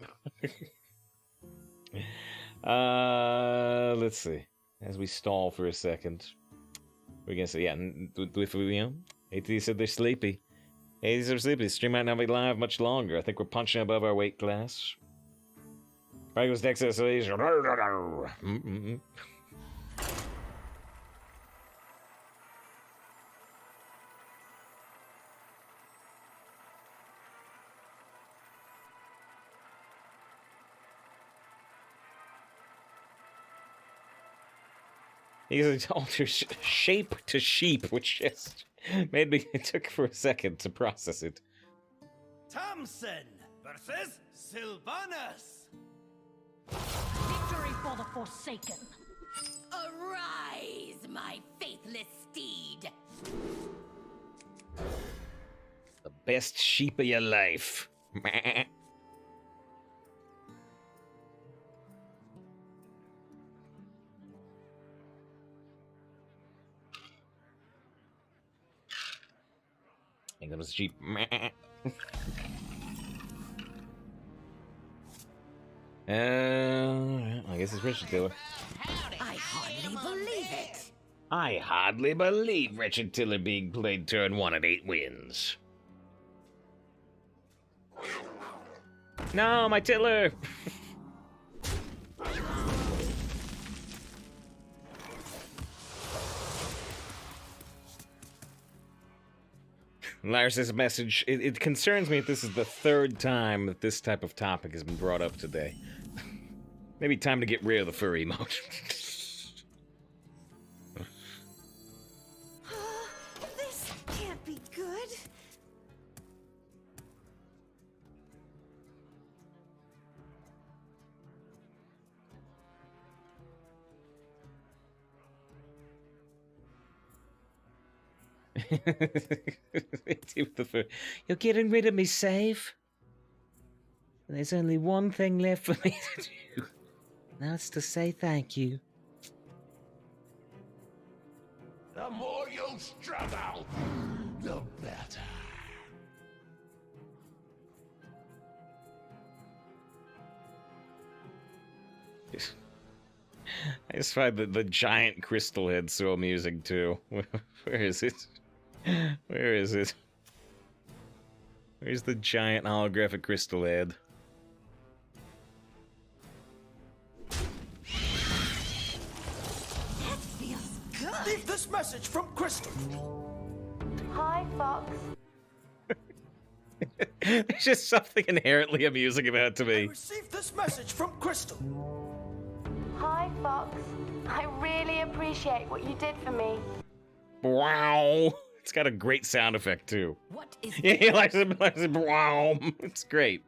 Let's see. As we stall for a second. We're gonna say, yeah, if we, you know, AT said they're sleepy. AT said they're sleepy. The stream might not be live much longer. I think we're punching above our weight class. Regulars deck says, He alters shape to sheep, which just made me. It took for a second to process it. Thompson versus Sylvanus. Victory for the Forsaken. Arise, my faithless steed. The best sheep of your life. I think that was cheap. I guess it's Wretched Tiller. I hardly believe it. I hardly believe Wretched Tiller being played turn 1 at 8 wins. No, my Tiller! Lars' message, it concerns me that this is the 3rd time that this type of topic has been brought up today. Maybe time to get rid of the furry emote. This can't be good. You're getting rid of me, Save. There's only one thing left for me to do. That's to say thank you. The more you struggle, the better. I just find the giant crystal head so amusing too. Where is it? Where is it? Where's the giant holographic crystal head? That feels good. Leave this message from Crystal. Hi, Fox. There's just something inherently amusing about it to me. Receive this message from Crystal. Hi, Fox. I really appreciate what you did for me. Wow. It's got a great sound effect too. What is Yeah, he likes it. Wow. It's great.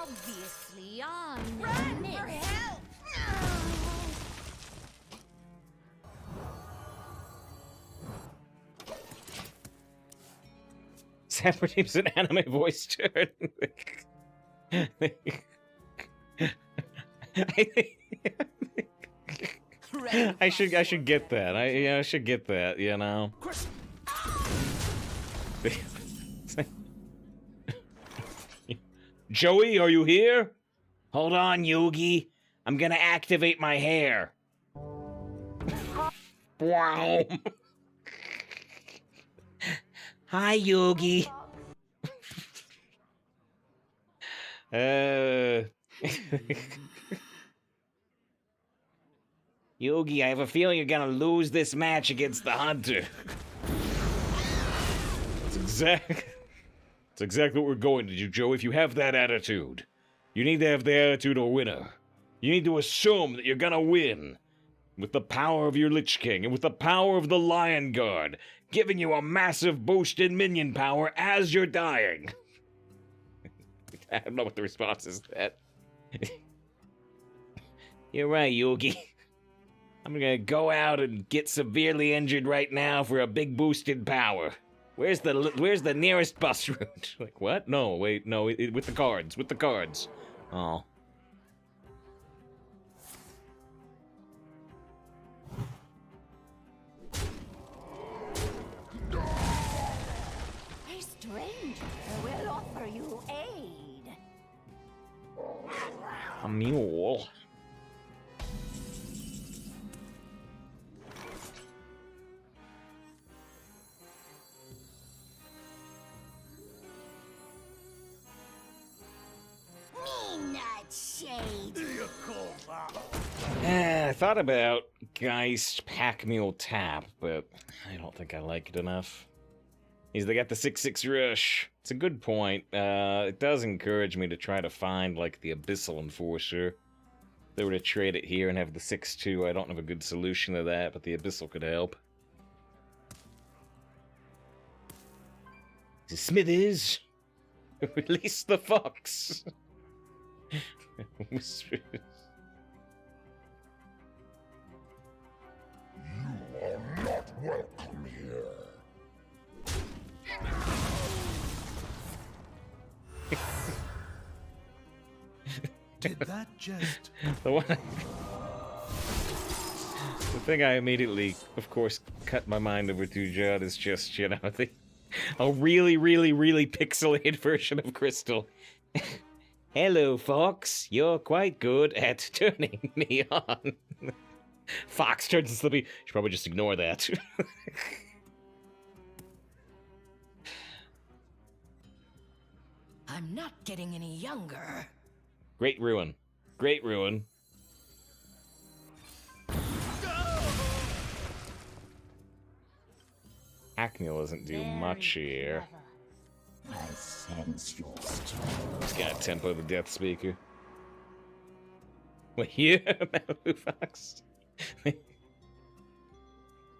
obviously I'm Run miss. for help! Separative's an anime voice turn. I should get that. I should get that, you know. Crystal. Joey, are you here? Hold on, Yogi. I'm gonna activate my hair. Wow. Hi, Yogi. Yogi, I have a feeling you're gonna lose this match against the Hunter. That's exactly what we're going to do, Joe. If you have that attitude, you need to have the attitude of a winner. You need to assume that you're gonna win with the power of your Lich King and with the power of the Lion Guard, giving you a massive boost in minion power as you're dying. I don't know what the response is to that. You're right, Yogi. I'm gonna go out and get severely injured right now for a big boost in power. Where's the nearest bus route? Like, what? No, wait, no, with the cards, with the cards. Oh. A stranger will offer you aid. A mule. Me not shade. I thought about Geist Pack Mule Tap, but I don't think I like it enough. They got the 6/6 rush. It's a good point. It does encourage me to try to find, like, the Abyssal Enforcer. If they were to trade it here and have the 6/2, I don't have a good solution to that, but the Abyssal could help. Smithers! Release the fox! Whispers. You are not welcome here. Did that just... The thing I immediately, of course, cut my mind over to, Judd, is just, you know, a really, really, really pixelated version of Crystal. Hello, Fox. You're quite good at turning me on. Fox turns to Slippy. Should probably just ignore that. I'm not getting any younger. Great ruin. Great ruin. Hackmule doesn't do much here. I sense your strength. Just gotta tempo the Death Speaker. Wait, yeah, Malibu Fox.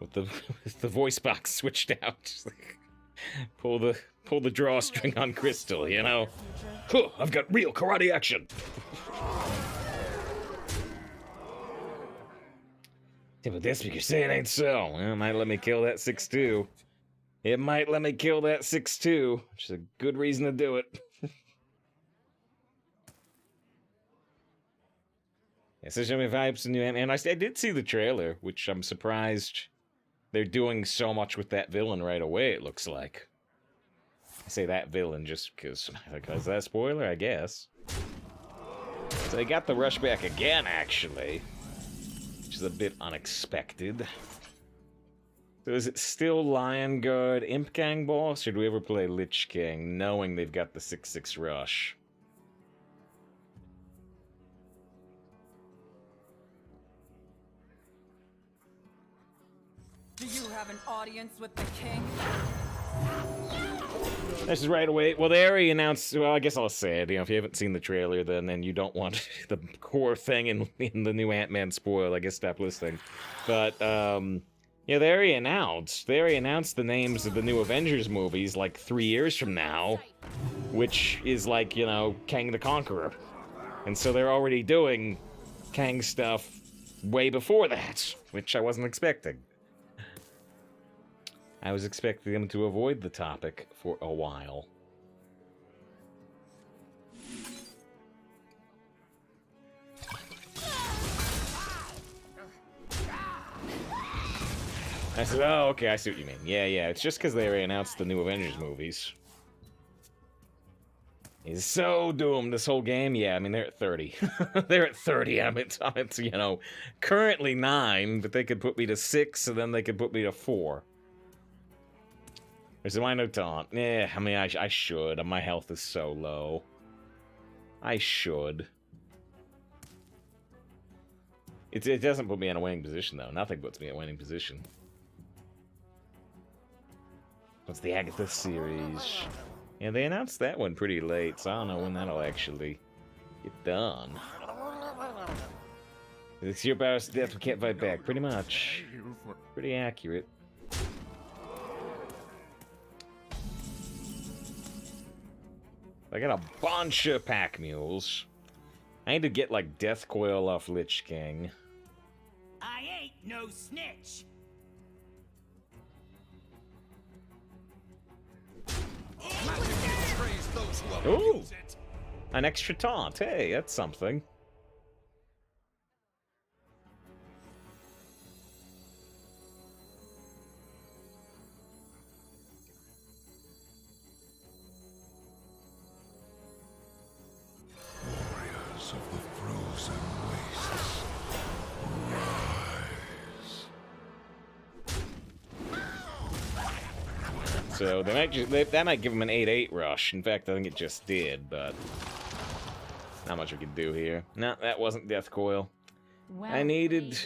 with the voice box switched out. Just like, pull the drawstring on Crystal, you know. Huh, I've got real karate action. Yeah, but Death Speaker say it ain't so. Well, it might let me kill that 6/2. It might let me kill that 6/2, which is a good reason to do it. Yeah, so show me vibes and new and I did see the trailer, which I'm surprised they're doing so much with that villain right away, it looks like. I say that villain just because that spoiler, I guess. So they got the rush back again, actually, which is a bit unexpected. So is it still Lion Guard Imp Gang boss, or do we ever play Lich King, knowing they've got the 6/6 rush? Do you have an audience with the king? This is right away. Well, they already announced. Well, I guess I'll say it. You know, if you haven't seen the trailer, then you don't want the core thing in the new Ant-Man spoiled. I guess stop listening. But yeah, they already announced. They already announced the names of the new Avengers movies like 3 years from now, which is like, you know, Kang the Conqueror, and so they're already doing Kang stuff way before that, which I wasn't expecting. I was expecting them to avoid the topic for a while. I said, oh, okay, I see what you mean. Yeah, it's just because they already announced the new Avengers movies. He's so doomed, this whole game. Yeah, I mean, they're at 30. They're at 30. I'm at, you know, currently 9, but they could put me to 6, and then they could put me to 4. There's a minor taunt. Yeah, I mean, I should. My health is so low. I should. It doesn't put me in a winning position, though. Nothing puts me in a winning position. What's the Agatha series? Yeah, they announced that one pretty late, so I don't know when that'll actually get done. It's your powers to death, we can't fight back. Pretty much. Pretty accurate. I got a bunch of pack mules. I need to get, like, Death Coil off Lich King. I ain't no snitch. Magic betrays those who Ooh. abuse it. An extra taunt. Hey, that's something. Warriors of the frozen wastes, rise. So they might that might give him an 8/8 rush. In fact, I think it just did, but not much we can do here. No, that wasn't Death Coil. I needed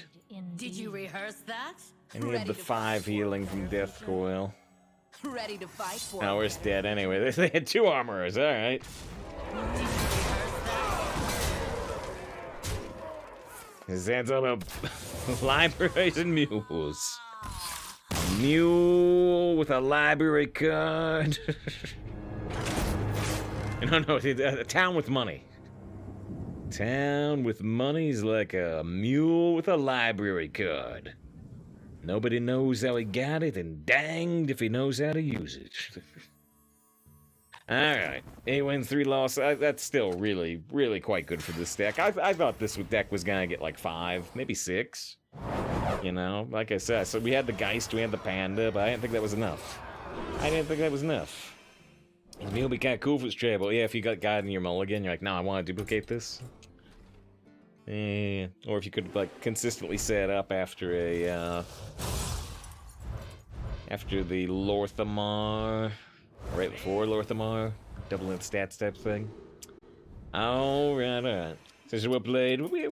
Did you rehearse that? I needed Ready the to 5 fight healing for from it? Death Coil. Ready to fight for Now it? we're dead anyway. They had 2 armorers. All right. Did you rehearse that? His hands on a libraries and mules. Mule with a library card. No, a town with money. Town with money's like a mule with a library card. Nobody knows how he got it, and danged if he knows how to use it. Alright, 8 wins, 3 losses. That's still really, really quite good for this deck. I thought this deck was gonna get like 5, maybe 6. You know, like I said, so we had the Geist, we had the Panda, but I didn't think that was enough. It'd be kind of cool if it's tradable. Yeah, if you got God in your mulligan, you're like, no, I want to duplicate this. Or if you could, like, consistently set up after a, after the Lorthamar, right before Lorthamar, doubling the stats type thing. Alright. Since we played, we